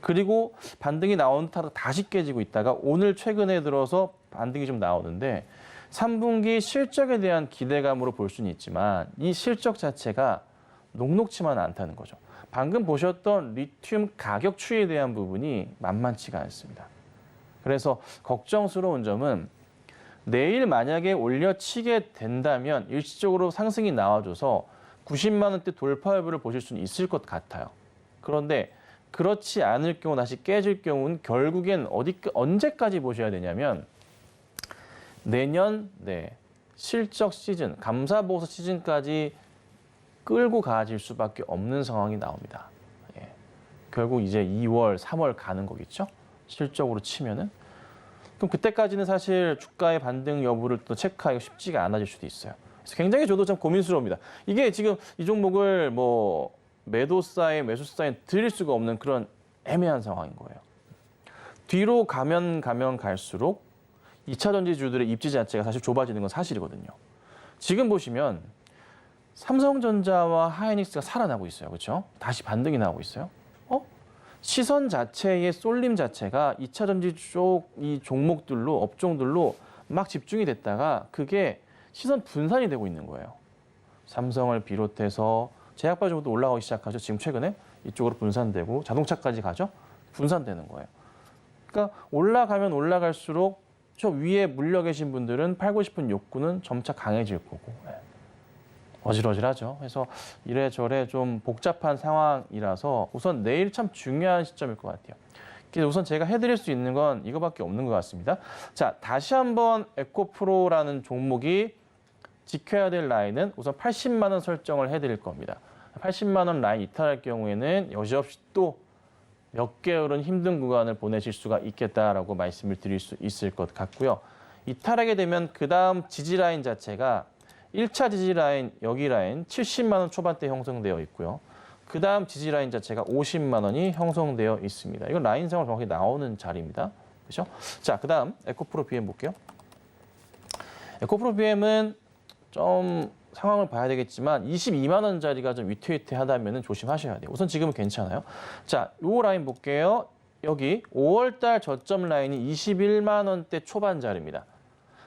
그리고 반등이 나온 듯하다 다시 깨지고 있다가 오늘 최근에 들어서 반등이 좀 나오는데 3분기 실적에 대한 기대감으로 볼 수는 있지만 이 실적 자체가 녹록치만 않다는 거죠. 방금 보셨던 리튬 가격 추이에 대한 부분이 만만치가 않습니다. 그래서 걱정스러운 점은 내일 만약에 올려치게 된다면 일시적으로 상승이 나와줘서 90만 원대 돌파 여부를 보실 수는 있을 것 같아요. 그런데 그렇지 않을 경우 다시 깨질 경우는 결국엔 언제까지 보셔야 되냐면 내년 실적 시즌, 감사보고서 시즌까지 끌고 가질 수밖에 없는 상황이 나옵니다. 예. 결국 이제 2월, 3월 가는 거겠죠? 실적으로 치면은. 그럼 그때까지는 사실 주가의 반등 여부를 또 체크하기가 쉽지가 않아질 수도 있어요. 그래서 굉장히 저도 좀 고민스러웁니다. 이게 지금 이 종목을 뭐 매도사에 매수사에 드릴 수가 없는 그런 애매한 상황인 거예요. 뒤로 가면 갈수록 2차 전지주들의 입지 자체가 사실 좁아지는 건 사실이거든요. 지금 보시면 삼성전자와 하이닉스가 살아나고 있어요. 그렇죠? 다시 반등이 나오고 있어요. 시선 자체의 쏠림 자체가 2차 전지 쪽 이 종목들로 업종들로 막 집중이 됐다가 그게 시선 분산이 되고 있는 거예요. 삼성을 비롯해서 제약바 종목도 올라가기 시작하죠. 지금 최근에 이쪽으로 분산되고 자동차까지 가죠. 분산되는 거예요. 그러니까 올라가면 올라갈수록 저 위에 물려 계신 분들은 팔고 싶은 욕구는 점차 강해질 거고 어질어질하죠. 그래서 이래저래 좀 복잡한 상황이라서 우선 내일 참 중요한 시점일 것 같아요. 그래서 우선 제가 해드릴 수 있는 건 이거밖에 없는 것 같습니다. 자, 다시 한번 에코프로라는 종목이 지켜야 될 라인은 우선 80만 원 설정을 해드릴 겁니다. 80만 원 라인 이탈할 경우에는 여지없이 또 몇 개월은 힘든 구간을 보내실 수가 있겠다라고 말씀을 드릴 수 있을 것 같고요. 이탈하게 되면 그 다음 지지 라인 자체가 1차 지지 라인, 여기 라인 70만 원 초반대 형성되어 있고요. 그 다음 지지 라인 자체가 50만 원이 형성되어 있습니다. 이건 라인상으로 정확히 나오는 자리입니다. 그렇죠? 자, 그 다음 에코프로 BM 볼게요. 에코프로 BM은 좀 상황을 봐야 되겠지만 22만 원짜리가 좀 위태위태하다면 조심하셔야 돼요. 우선 지금은 괜찮아요. 자, 요 라인 볼게요. 여기 5월 달 저점 라인이 21만 원대 초반 자리입니다.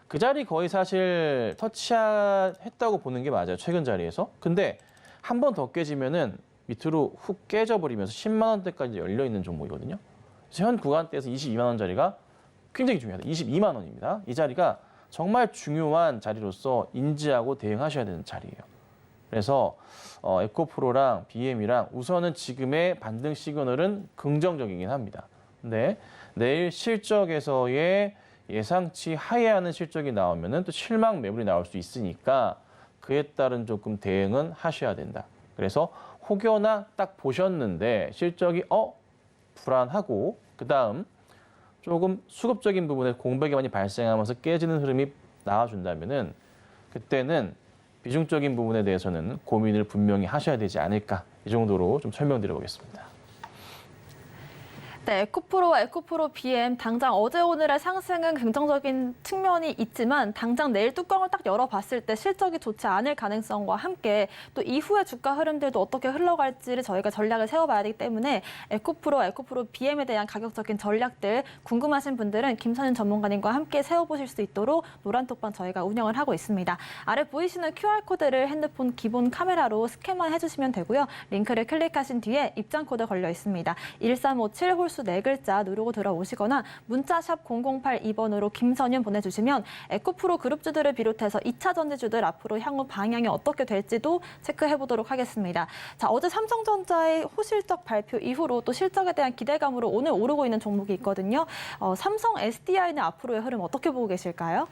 그 자리 거의 사실 터치했다고 보는 게 맞아요. 최근 자리에서. 근데 한 번 더 깨지면은 밑으로 훅 깨져버리면서 10만 원대까지 열려 있는 종목이거든요. 그래서 현 구간대에서 22만 원짜리가 굉장히 중요하다. 22만 원입니다. 이 자리가 정말 중요한 자리로서 인지하고 대응하셔야 되는 자리예요. 그래서 에코프로랑 BM이랑 우선은 지금의 반등 시그널은 긍정적이긴 합니다. 근데 내일 실적에서의 예상치 하회하는 실적이 나오면은 또 실망 매물이 나올 수 있으니까 그에 따른 조금 대응은 하셔야 된다. 그래서 혹여나 딱 보셨는데 실적이 불안하고 그다음 조금 수급적인 부분에 공백이 많이 발생하면서 깨지는 흐름이 나와준다면은 그때는 비중적인 부분에 대해서는 고민을 분명히 하셔야 되지 않을까 이 정도로 좀 설명드려보겠습니다. 네, 에코프로 BM 당장 어제 오늘의 상승은 긍정적인 측면이 있지만 당장 내일 뚜껑을 딱 열어봤을 때 실적이 좋지 않을 가능성과 함께 또 이후의 주가 흐름들도 어떻게 흘러갈지를 저희가 전략을 세워봐야 되기 때문에 에코프로 BM에 대한 가격적인 전략들 궁금하신 분들은 김선윤 전문가님과 함께 세워보실 수 있도록 노란톡방 저희가 운영을 하고 있습니다. 아래 보이시는 QR코드를 핸드폰 기본 카메라로 스캔만 해주시면 되고요. 링크를 클릭하신 뒤에 입장코드 걸려 있습니다. 1357 홀수 4글자 누르고 들어오시거나 문자샵 0082번으로 김선윤 보내주시면 에코프로 그룹주들을 비롯해서 2차 전지주들 앞으로 향후 방향이 어떻게 될지도 체크해보도록 하겠습니다. 자, 어제 삼성전자의 호실적 발표 이후로 또 실적에 대한 기대감으로 오늘 오르고 있는 종목이 있거든요. 삼성 SDI는 앞으로의 흐름 어떻게 보고 계실까요?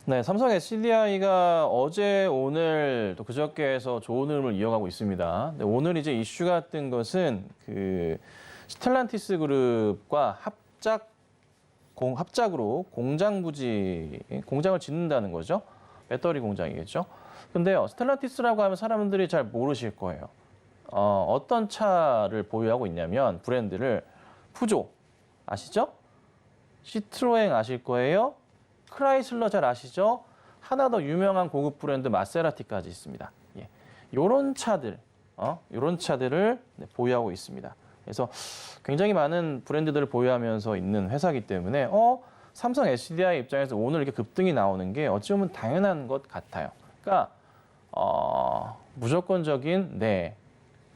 네, 삼성 SDI가 어제 오늘 또 그저께에서 좋은 흐름을 이어가고 있습니다. 네, 오늘 이제 이슈가 뜬 것은 스텔란티스 그룹과 합작으로 공장을 짓는다는 거죠. 배터리 공장이겠죠. 근데요, 스텔란티스라고 하면 사람들이 잘 모르실 거예요. 어떤 차를 보유하고 있냐면 브랜드를 푸조 아시죠? 시트로엥 아실 거예요. 크라이슬러 잘 아시죠? 하나 더 유명한 고급 브랜드 마세라티까지 있습니다. 예. 요런 차들을 보유하고 있습니다. 그래서 굉장히 많은 브랜드들을 보유하면서 있는 회사이기 때문에 삼성 SDI 입장에서 오늘 이렇게 급등이 나오는 게 어찌 보면 당연한 것 같아요. 그러니까 무조건적인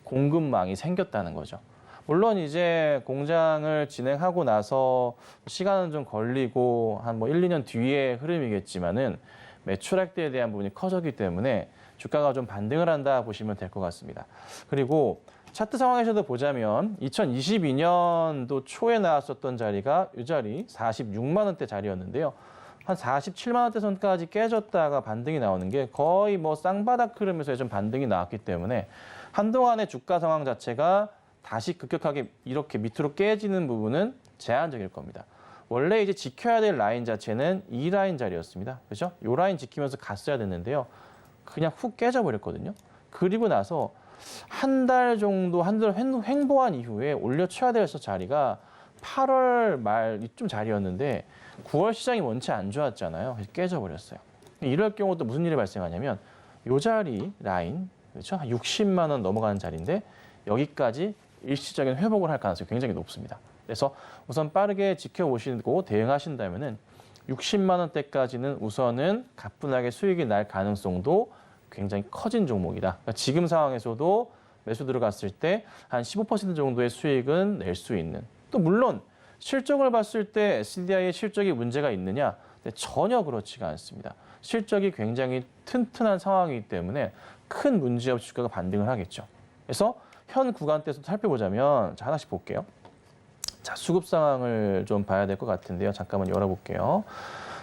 공급망이 생겼다는 거죠. 물론 이제 공장을 진행하고 나서 시간은 좀 걸리고 한 1, 2년 뒤의 흐름이겠지만은 매출액대에 대한 부분이 커졌기 때문에 주가가 좀 반등을 한다 보시면 될 것 같습니다. 그리고 차트 상황에서도 보자면 2022년도 초에 나왔었던 자리가 이 자리 46만 원대 자리였는데요. 한 47만 원대 선까지 깨졌다가 반등이 나오는 게 거의 쌍바닥 흐름에서 좀 반등이 나왔기 때문에 한동안의 주가 상황 자체가 다시 급격하게 이렇게 밑으로 깨지는 부분은 제한적일 겁니다. 원래 이제 지켜야 될 라인 자체는 이 라인 자리였습니다. 그렇죠? 이 라인 지키면서 갔어야 됐는데요. 그냥 훅 깨져버렸거든요. 그리고 나서 한 달 정도 횡보한 이후에 올려쳐야 될 자리가 8월 말 이쯤 자리였는데 9월 시장이 원체 안 좋았잖아요. 그래서 깨져버렸어요. 이럴 경우 또 무슨 일이 발생하냐면 이 자리 라인, 그렇죠? 한 60만 원 넘어가는 자리인데 여기까지 일시적인 회복을 할 가능성이 굉장히 높습니다. 그래서 우선 빠르게 지켜보시고 대응하신다면은 60만 원대까지는 우선은 가뿐하게 수익이 날 가능성도 굉장히 커진 종목이다. 그러니까 지금 상황에서도 매수 들어갔을 때 한 15% 정도의 수익은 낼 수 있는. 또 물론 실적을 봤을 때 SDI의 실적이 문제가 있느냐? 근데 전혀 그렇지가 않습니다. 실적이 굉장히 튼튼한 상황이기 때문에 큰 문제 없이 주가가 반등을 하겠죠. 그래서 현 구간대에서 살펴보자면 자, 하나씩 볼게요. 자, 수급 상황을 좀 봐야 될 것 같은데요. 잠깐만 열어볼게요.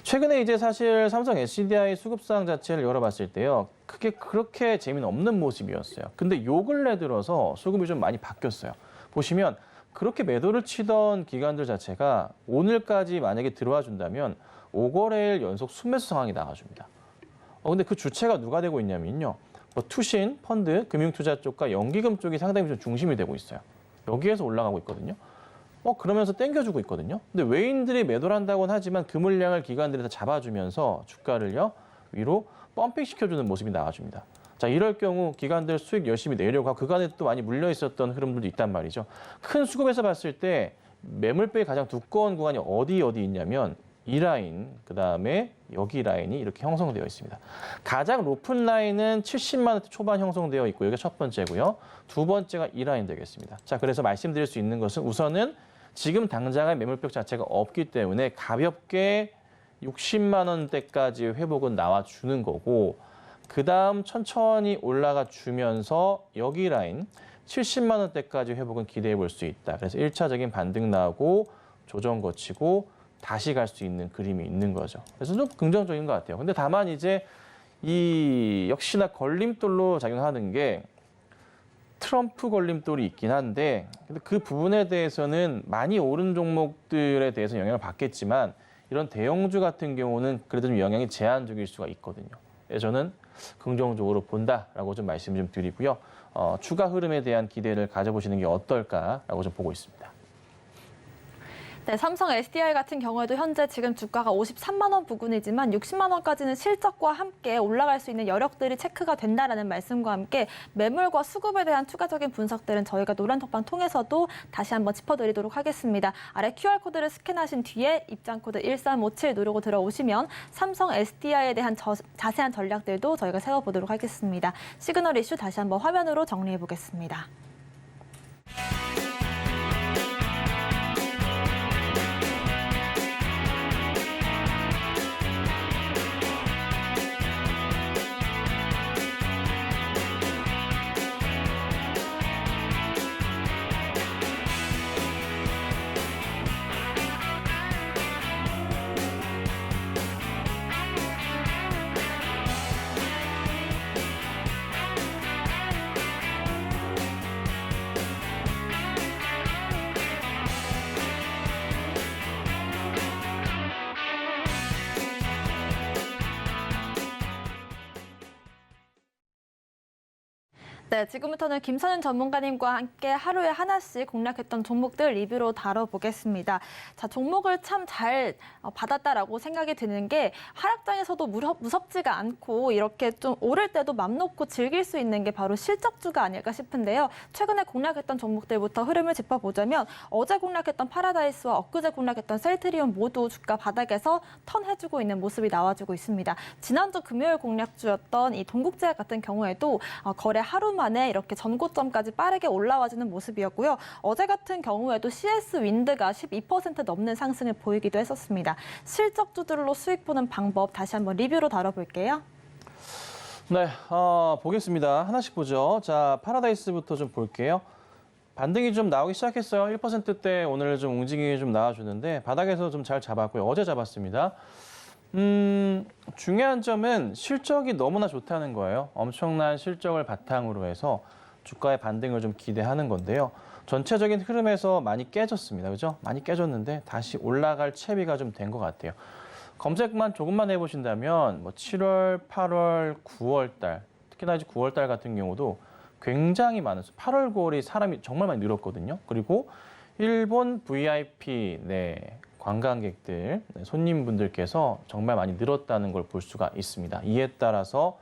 최근에 이제 사실 삼성 SDI 수급 상황 자체를 열어봤을 때요. 크게 그렇게 재미는 없는 모습이었어요. 근데 요 근래 들어서 수급이 좀 많이 바뀌었어요. 보시면 그렇게 매도를 치던 기관들 자체가 오늘까지 만약에 들어와 준다면 5거래일 연속 순매수 상황이 나와줍니다. 근데 그 주체가 누가 되고 있냐면요. 투신, 펀드, 금융투자 쪽과 연기금 쪽이 상당히 좀 중심이 되고 있어요. 여기에서 올라가고 있거든요. 그러면서 땡겨주고 있거든요. 근데 외인들이 매도를 한다고는 하지만 그 물량을 기관들이 다 잡아주면서 주가를요 위로 펌핑 시켜주는 모습이 나와줍니다. 자, 이럴 경우 기관들 수익 열심히 내려고 하고 그간에 또 많이 물려 있었던 흐름들도 있단 말이죠. 큰 수급에서 봤을 때 매물배의 가장 두꺼운 구간이 어디 있냐면 이 라인, 그 다음에 여기 라인이 이렇게 형성되어 있습니다. 가장 높은 라인은 70만 원대 초반 형성되어 있고 여기가 첫 번째고요. 두 번째가 이 라인 되겠습니다. 자, 그래서 말씀드릴 수 있는 것은 우선은 지금 당장의 매물벽 자체가 없기 때문에 가볍게 60만 원대까지 회복은 나와주는 거고 그 다음 천천히 올라가 주면서 여기 라인 70만 원대까지 회복은 기대해 볼 수 있다. 그래서 1차적인 반등 나오고 조정 거치고 다시 갈 수 있는 그림이 있는 거죠. 그래서 좀 긍정적인 것 같아요. 근데 다만 이제 이 역시나 걸림돌로 작용하는 게 트럼프 걸림돌이 있긴 한데 근데 그 부분에 대해서는 많이 오른 종목들에 대해서 영향을 받겠지만 이런 대형주 같은 경우는 그래도 좀 영향이 제한적일 수가 있거든요. 그래서 저는 긍정적으로 본다라고 좀 말씀 좀 드리고요. 추가 흐름에 대한 기대를 가져보시는 게 어떨까라고 좀 보고 있습니다. 네, 삼성 SDI 같은 경우에도 현재 지금 주가가 53만 원 부근이지만 60만 원까지는 실적과 함께 올라갈 수 있는 여력들이 체크가 된다라는 말씀과 함께 매물과 수급에 대한 추가적인 분석들은 저희가 노란톡방 통해서도 다시 한번 짚어드리도록 하겠습니다. 아래 QR코드를 스캔하신 뒤에 입장코드 1357 누르고 들어오시면 삼성 SDI에 대한 자세한 전략들도 저희가 세워보도록 하겠습니다. 시그널 이슈 다시 한번 화면으로 정리해보겠습니다. 네, 지금부터는 김선윤 전문가님과 함께 하루에 하나씩 공략했던 종목들 리뷰로 다뤄보겠습니다. 자, 종목을 참 잘 받았다라고 생각이 드는 게 하락장에서도 무섭지가 않고 이렇게 좀 오를 때도 맘 놓고 즐길 수 있는 게 바로 실적주가 아닐까 싶은데요. 최근에 공략했던 종목들부터 흐름을 짚어보자면 어제 공략했던 파라다이스와 엊그제 공략했던 셀트리온 모두 주가 바닥에서 턴해주고 있는 모습이 나와주고 있습니다. 지난주 금요일 공략주였던 이 동국제약 같은 경우에도 거래 하루 만에 이렇게 전고점까지 빠르게 올라와주는 모습이었고요. 어제 같은 경우에도 CS 윈드가 12% 넘는 상승을 보이기도 했었습니다. 실적주들로 수익 보는 방법 다시 한번 리뷰로 다뤄볼게요. 네, 보겠습니다. 하나씩 보죠. 자, 파라다이스부터 좀 볼게요. 반등이 좀 나오기 시작했어요. 1%대 오늘 좀 움직임이 좀 나와주는데 바닥에서 좀 잘 잡았고요. 어제 잡았습니다. 중요한 점은 실적이 너무나 좋다는 거예요. 엄청난 실적을 바탕으로 해서 주가의 반등을 좀 기대하는 건데요. 전체적인 흐름에서 많이 깨졌습니다. 그죠? 많이 깨졌는데 다시 올라갈 채비가 좀 된 것 같아요. 검색만 조금만 해보신다면 뭐 7월, 8월, 9월 달, 특히나 이제 9월 달 같은 경우도 굉장히 많았어요. 8월, 9월이 사람이 정말 많이 늘었거든요. 그리고 일본 VIP, 관광객들, 손님분들께서 정말 많이 늘었다는 걸 볼 수가 있습니다. 이에 따라서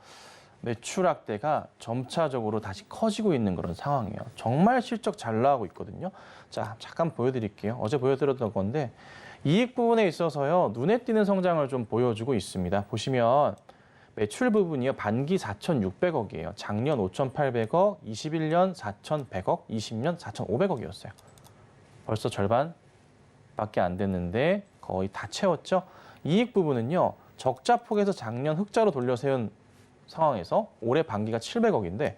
매출 확대가 점차적으로 다시 커지고 있는 그런 상황이에요. 정말 실적 잘 나오고 있거든요. 자, 잠깐 보여드릴게요. 어제 보여드렸던 건데 이익 부분에 있어서요. 눈에 띄는 성장을 좀 보여주고 있습니다. 보시면 매출 부분이요. 반기 4,600억이에요. 작년 5,800억, 21년 4,100억, 20년 4,500억이었어요. 벌써 절반밖에 안 됐는데 거의 다 채웠죠. 이익 부분은요. 적자 폭에서 작년 흑자로 돌려 세운 상황에서 올해 반기가 700억인데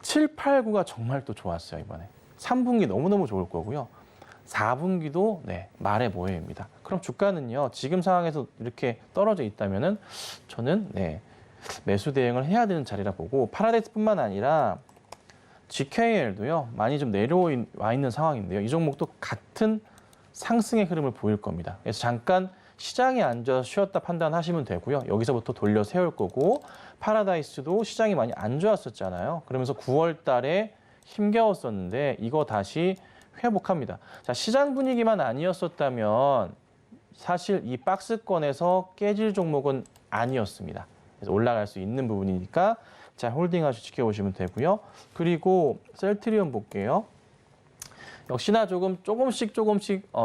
7, 8, 9가 정말 또 좋았어요. 이번에 3분기 너무너무 좋을 거고요. 4분기도 말해 뭐해입니다. 그럼 주가는요. 지금 상황에서 이렇게 떨어져 있다면은 저는 매수 대응을 해야 되는 자리라 보고 파라다이스뿐만 아니라 GKL도요. 많이 좀 내려와 있는 상황인데요. 이 종목도 같은 상승의 흐름을 보일 겁니다. 그래서 잠깐 시장이 앉아 쉬었다 판단하시면 되고요. 여기서부터 돌려 세울 거고 파라다이스도 시장이 많이 안 좋았었잖아요. 그러면서 9월 달에 힘겨웠었는데 이거 다시 회복합니다. 자, 시장 분위기만 아니었었다면 사실 이 박스권에서 깨질 종목은 아니었습니다. 그래서 올라갈 수 있는 부분이니까 자, 홀딩하시 지켜보시면 되고요. 그리고 셀트리온 볼게요. 역시나 조금씩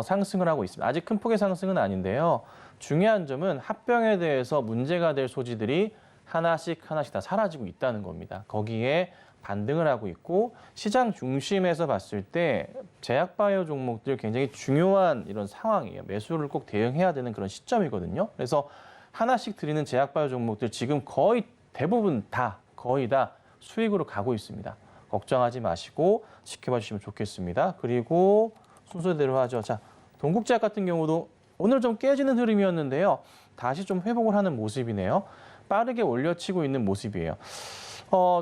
상승을 하고 있습니다. 아직 큰 폭의 상승은 아닌데요. 중요한 점은 합병에 대해서 문제가 될 소지들이 하나씩 다 사라지고 있다는 겁니다. 거기에 반등을 하고 있고 시장 중심에서 봤을 때 제약바이오 종목들 굉장히 중요한 이런 상황이에요. 매수를 꼭 대응해야 되는 그런 시점이거든요. 그래서 하나씩 드리는 제약바이오 종목들 지금 거의 대부분 거의 다 수익으로 가고 있습니다. 걱정하지 마시고 지켜봐 주시면 좋겠습니다. 그리고 순서대로 하죠. 자, 동국제약 같은 경우도 오늘 좀 깨지는 흐름이었는데요. 다시 좀 회복을 하는 모습이네요. 빠르게 올려치고 있는 모습이에요.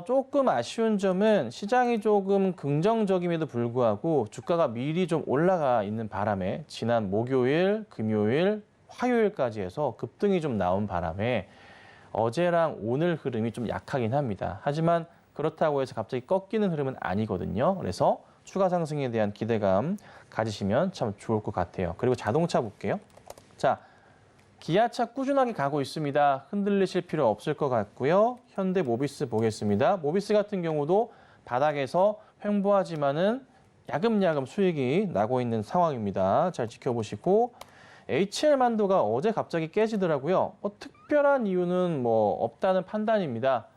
조금 아쉬운 점은 시장이 조금 긍정적임에도 불구하고 주가가 미리 좀 올라가 있는 바람에 지난 목요일, 금요일, 화요일까지 해서 급등이 좀 나온 바람에 어제랑 오늘 흐름이 좀 약하긴 합니다. 하지만 그렇다고 해서 갑자기 꺾이는 흐름은 아니거든요. 그래서 추가 상승에 대한 기대감 가지시면 참 좋을 것 같아요. 그리고 자동차 볼게요. 자, 기아차 꾸준하게 가고 있습니다. 흔들리실 필요 없을 것 같고요. 현대 모비스 보겠습니다. 모비스 같은 경우도 바닥에서 횡보하지만은 야금야금 수익이 나고 있는 상황입니다. 잘 지켜보시고 HL만도가 어제 갑자기 깨지더라고요. 특별한 이유는 없다는 판단입니다.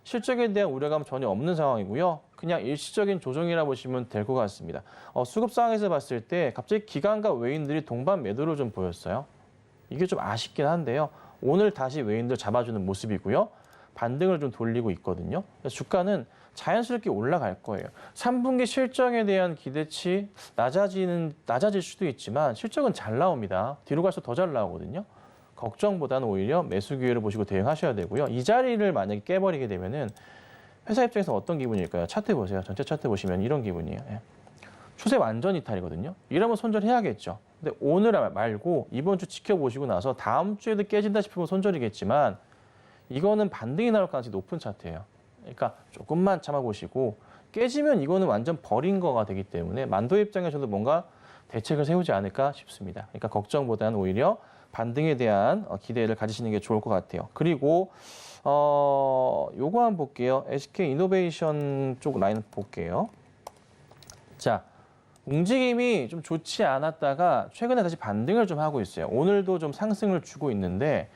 실적에 대한 우려감 전혀 없는 상황이고요. 그냥 일시적인 조정이라 보시면 될 것 같습니다. 수급 상황에서 봤을 때 갑자기 기관과 외인들이 동반 매도를 좀 보였어요. 이게 좀 아쉽긴 한데요. 오늘 다시 외인들 잡아주는 모습이고요. 반등을 좀 돌리고 있거든요. 그래서 주가는 자연스럽게 올라갈 거예요. 3분기 실적에 대한 기대치 낮아질 수도 있지만 실적은 잘 나옵니다. 뒤로 갈수록 더 잘 나오거든요. 걱정보다는 오히려 매수 기회를 보시고 대응하셔야 되고요. 이 자리를 만약에 깨버리게 되면은 회사 입장에서 어떤 기분일까요? 차트 보세요. 전체 차트 보시면 이런 기분이에요. 추세 완전 이탈이거든요. 이러면 손절해야겠죠. 근데 오늘 말고 이번 주 지켜보시고 나서 다음 주에도 깨진다 싶으면 손절이겠지만 이거는 반등이 나올 가능성이 높은 차트예요. 그러니까 조금만 참아보시고 깨지면 이거는 완전 버린 거가 되기 때문에 만도 입장에서도 뭔가 대책을 세우지 않을까 싶습니다. 그러니까 걱정보다는 오히려 반등에 대한 기대를 가지시는 게 좋을 것 같아요. 그리고 요거 한번 볼게요. SK 이노베이션 쪽 라인 볼게요. 자, 움직임이 좀 좋지 않았다가 최근에 다시 반등을 좀 하고 있어요. 오늘도 좀 상승을 주고 있는데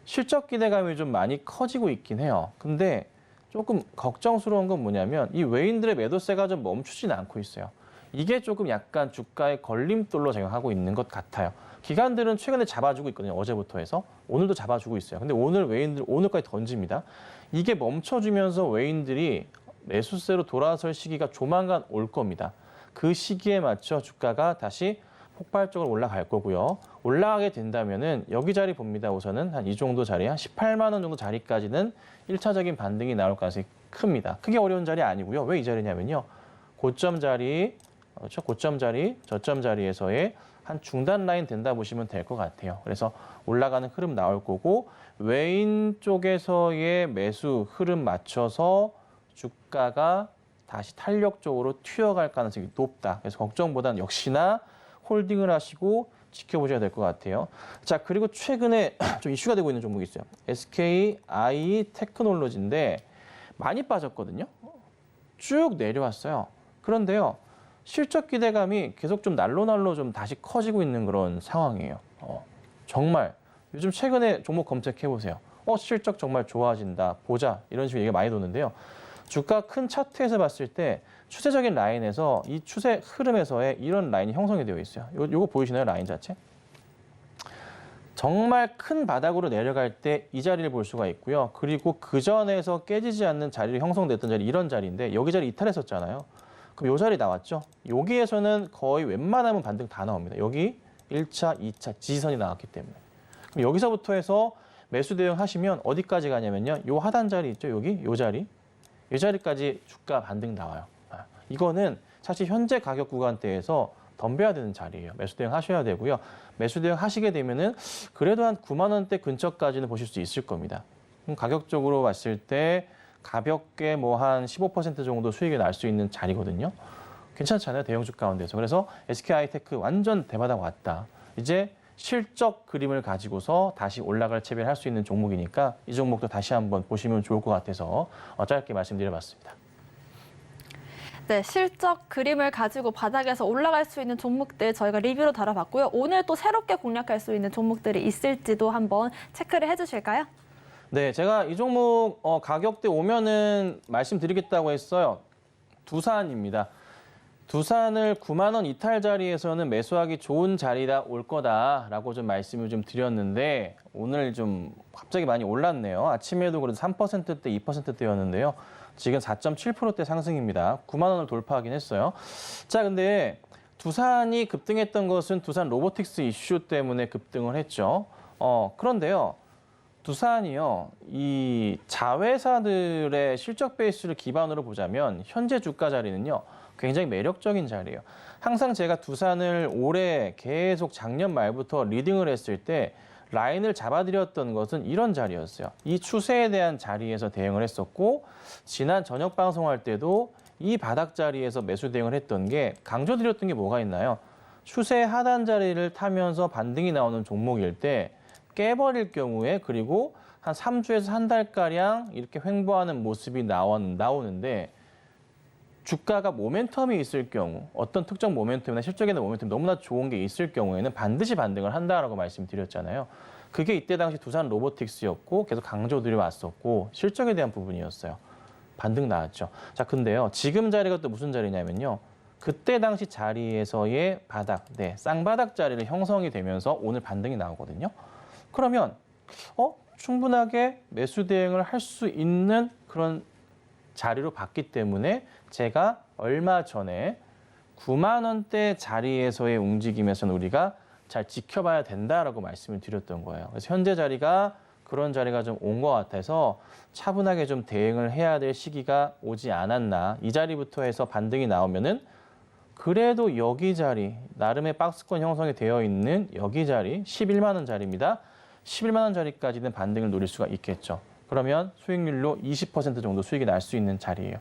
실적 기대감이 좀 많이 커지고 있긴 해요. 근데 조금 걱정스러운 건 뭐냐면 이 외인들의 매도세가 좀 멈추진 않고 있어요. 이게 조금 약간 주가의 걸림돌로 작용하고 있는 것 같아요. 기관들은 최근에 잡아주고 있거든요. 어제부터 해서. 오늘도 잡아주고 있어요. 근데 오늘 외인들 오늘까지 던집니다. 이게 멈춰주면서 외인들이 매수세로 돌아설 시기가 조만간 올 겁니다. 그 시기에 맞춰 주가가 다시 폭발적으로 올라갈 거고요. 올라가게 된다면은 여기 자리 봅니다. 우선은 한 이 정도 자리, 한 18만 원 정도 자리까지는 1차적인 반등이 나올 가능성이 큽니다. 크게 어려운 자리 아니고요. 왜 이 자리냐면요. 고점 자리, 그렇죠? 고점 자리, 저점 자리에서의 한 중단 라인 된다 보시면 될 것 같아요. 그래서 올라가는 흐름 나올 거고 외인 쪽에서의 매수 흐름 맞춰서 주가가 다시 탄력적으로 튀어갈 가능성이 높다. 그래서 걱정보다는 역시나 홀딩을 하시고 지켜보셔야 될 것 같아요. 자, 그리고 최근에 좀 이슈가 되고 있는 종목이 있어요. SKI 테크놀로지인데 많이 빠졌거든요. 쭉 내려왔어요. 그런데요. 실적 기대감이 계속 좀 날로 좀 다시 커지고 있는 그런 상황이에요. 정말 요즘 최근에 종목 검색해 보세요. 실적 정말 좋아진다. 보자. 이런 식으로 얘기가 많이 도는데요. 주가 큰 차트에서 봤을 때 추세적인 라인에서 이 추세 흐름에서의 이런 라인이 형성이 되어 있어요. 요거 보이시나요? 라인 자체? 정말 큰 바닥으로 내려갈 때 이 자리를 볼 수가 있고요. 그리고 그 전에서 깨지지 않는 자리를 형성됐던 자리 이런 자리인데 여기 자리 이탈했었잖아요. 그럼 요 자리 나왔죠? 여기에서는 거의 웬만하면 반등 다 나옵니다. 여기 1차, 2차 지지선이 나왔기 때문에. 그럼 여기서부터 해서 매수 대응 하시면 어디까지 가냐면요. 요 하단 자리 있죠? 여기? 요 자리. 이 자리까지 주가 반등 나와요. 이거는 사실 현재 가격 구간대에서 덤벼야 되는 자리예요. 매수 대응 하셔야 되고요. 매수 대응 하시게 되면은 그래도 한 9만 원대 근처까지는 보실 수 있을 겁니다. 가격적으로 봤을 때 가볍게 뭐 한 15% 정도 수익이 날 수 있는 자리거든요. 괜찮잖아요. 대형주 가운데서. 그래서 SK하이테크 완전 대바닥 왔다. 이제 실적 그림을 가지고서 다시 올라갈 채비를 할 수 있는 종목이니까 이 종목도 다시 한번 보시면 좋을 것 같아서 짧게 말씀드려봤습니다. 네, 실적 그림을 가지고 바닥에서 올라갈 수 있는 종목들 저희가 리뷰로 다뤄봤고요. 오늘 또 새롭게 공략할 수 있는 종목들이 있을지도 한번 체크를 해주실까요? 네, 제가 이 종목 가격대 오면은 말씀드리겠다고 했어요. 두산입니다. 두산을 9만 원 이탈 자리에서는 매수하기 좋은 자리다 올 거다라고 좀 말씀을 좀 드렸는데 오늘 좀 갑자기 많이 올랐네요. 아침에도 그래도 3%대, 2%대였는데요. 지금 4.7%대 상승입니다. 9만 원을 돌파하긴 했어요. 자, 근데 두산이 급등했던 것은 두산 로보틱스 이슈 때문에 급등을 했죠. 그런데요. 두산이요, 이 자회사들의 실적 베이스를 기반으로 보자면 현재 주가 자리는요, 굉장히 매력적인 자리예요. 항상 제가 두산을 올해 계속 작년 말부터 리딩을 했을 때 라인을 잡아드렸던 것은 이런 자리였어요. 이 추세에 대한 자리에서 대응을 했었고 지난 저녁 방송할 때도 이 바닥 자리에서 매수 대응을 했던 게 강조드렸던 게 뭐가 있나요? 추세 하단 자리를 타면서 반등이 나오는 종목일 때 깨버릴 경우에 그리고 한 3주에서 한 달가량 이렇게 횡보하는 모습이 나오는데 주가가 모멘텀이 있을 경우 어떤 특정 모멘텀이나 실적에 대한 모멘텀이 너무나 좋은 게 있을 경우에는 반드시 반등을 한다라고 말씀드렸잖아요. 그게 이때 당시 두산 로보틱스였고 계속 강조드려 왔었고 실적에 대한 부분이었어요. 반등 나왔죠. 자, 근데요. 지금 자리가 또 무슨 자리냐면요. 그때 당시 자리에서의 바닥, 쌍바닥 자리를 형성이 되면서 오늘 반등이 나오거든요. 그러면 충분하게 매수 대응을 할 수 있는 그런 자리로 봤기 때문에 제가 얼마 전에 9만 원대 자리에서의 움직임에서는 우리가 잘 지켜봐야 된다라고 말씀을 드렸던 거예요. 그래서 현재 자리가 그런 자리가 좀 온 것 같아서 차분하게 좀 대응을 해야 될 시기가 오지 않았나. 이 자리부터 해서 반등이 나오면은 그래도 여기 자리, 나름의 박스권 형성이 되어 있는 여기 자리, 11만 원 자리입니다. 11만 원 자리까지는 반등을 노릴 수가 있겠죠. 그러면 수익률로 20% 정도 수익이 날 수 있는 자리예요.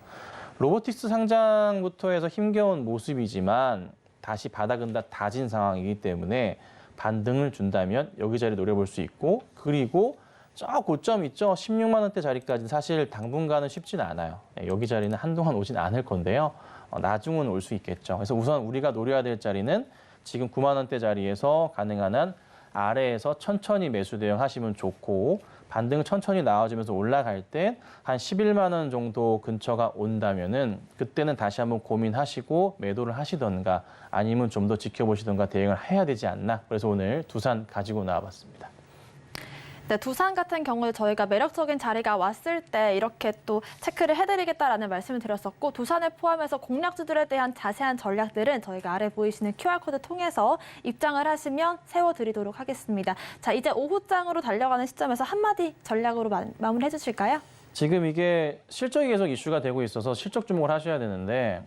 로보틱스 상장부터 해서 힘겨운 모습이지만 다시 바닥은 다 다진 상황이기 때문에 반등을 준다면 여기 자리 노려볼 수 있고, 그리고 저 고점 있죠. 16만 원대 자리까지는 사실 당분간은 쉽지는 않아요. 여기 자리는 한동안 오진 않을 건데요. 나중은 올 수 있겠죠. 그래서 우선 우리가 노려야 될 자리는 지금 9만 원대 자리에서 가능한 한 아래에서 천천히 매수 대응하시면 좋고, 반등 천천히 나와주면서 올라갈 때 한 11만 원 정도 근처가 온다면은 그때는 다시 한번 고민하시고 매도를 하시던가 아니면 좀 더 지켜보시던가 대응을 해야 되지 않나. 그래서 오늘 두산 가지고 나와봤습니다. 네, 두산 같은 경우에 저희가 매력적인 자리가 왔을 때 이렇게 또 체크를 해드리겠다라는 말씀을 드렸었고, 두산을 포함해서 공략주들에 대한 자세한 전략들은 저희가 아래 보이시는 QR코드 통해서 입장을 하시면 세워드리도록 하겠습니다. 자, 이제 오후장으로 달려가는 시점에서 한마디 전략으로 마무리해 주실까요? 지금 이게 실적이 계속 이슈가 되고 있어서 실적 주목을 하셔야 되는데,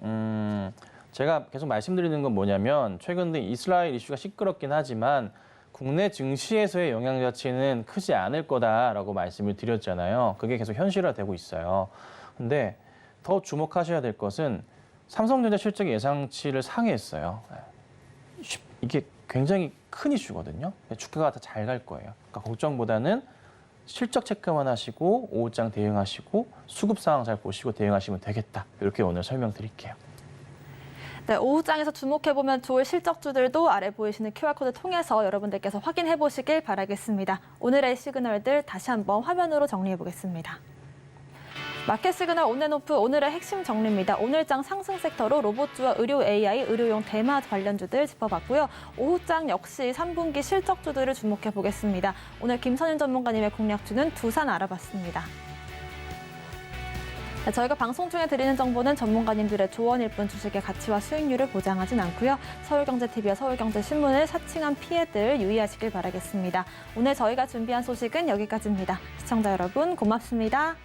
제가 계속 말씀드리는 건 뭐냐면, 최근 들 이스라엘 이슈가 시끄럽긴 하지만 국내 증시에서의 영향 자체는 크지 않을 거다라고 말씀을 드렸잖아요. 그게 계속 현실화되고 있어요. 근데 더 주목하셔야 될 것은 삼성전자 실적 예상치를 상회했어요. 이게 굉장히 큰 이슈거든요. 주가가 더 잘 갈 거예요. 그러니까 걱정보다는 실적 체크만 하시고 오후장 대응하시고 수급 상황 잘 보시고 대응하시면 되겠다. 이렇게 오늘 설명드릴게요. 네, 오후장에서 주목해보면 좋을 실적주들도 아래 보이시는 QR코드 통해서 여러분들께서 확인해 보시길 바라겠습니다. 오늘의 시그널들 다시 한번 화면으로 정리해 보겠습니다. 마켓 시그널 온앤오프 오늘의 핵심 정리입니다. 오늘장 상승 섹터로 로봇주와 의료 AI, 의료용 대마 관련주들 짚어봤고요. 오후장 역시 3분기 실적주들을 주목해 보겠습니다. 오늘 김선윤 전문가님의 공략주는 두산 알아봤습니다. 네, 저희가 방송 중에 드리는 정보는 전문가님들의 조언일 뿐 주식의 가치와 수익률을 보장하진 않고요. 서울경제TV와 서울경제신문을 사칭한 피해들 유의하시길 바라겠습니다. 오늘 저희가 준비한 소식은 여기까지입니다. 시청자 여러분 고맙습니다.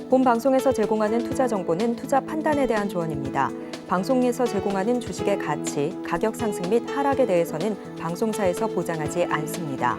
본 방송에서 제공하는 투자 정보는 투자 판단에 대한 조언입니다. 방송에서 제공하는 주식의 가치, 가격 상승 및 하락에 대해서는 방송사에서 보장하지 않습니다.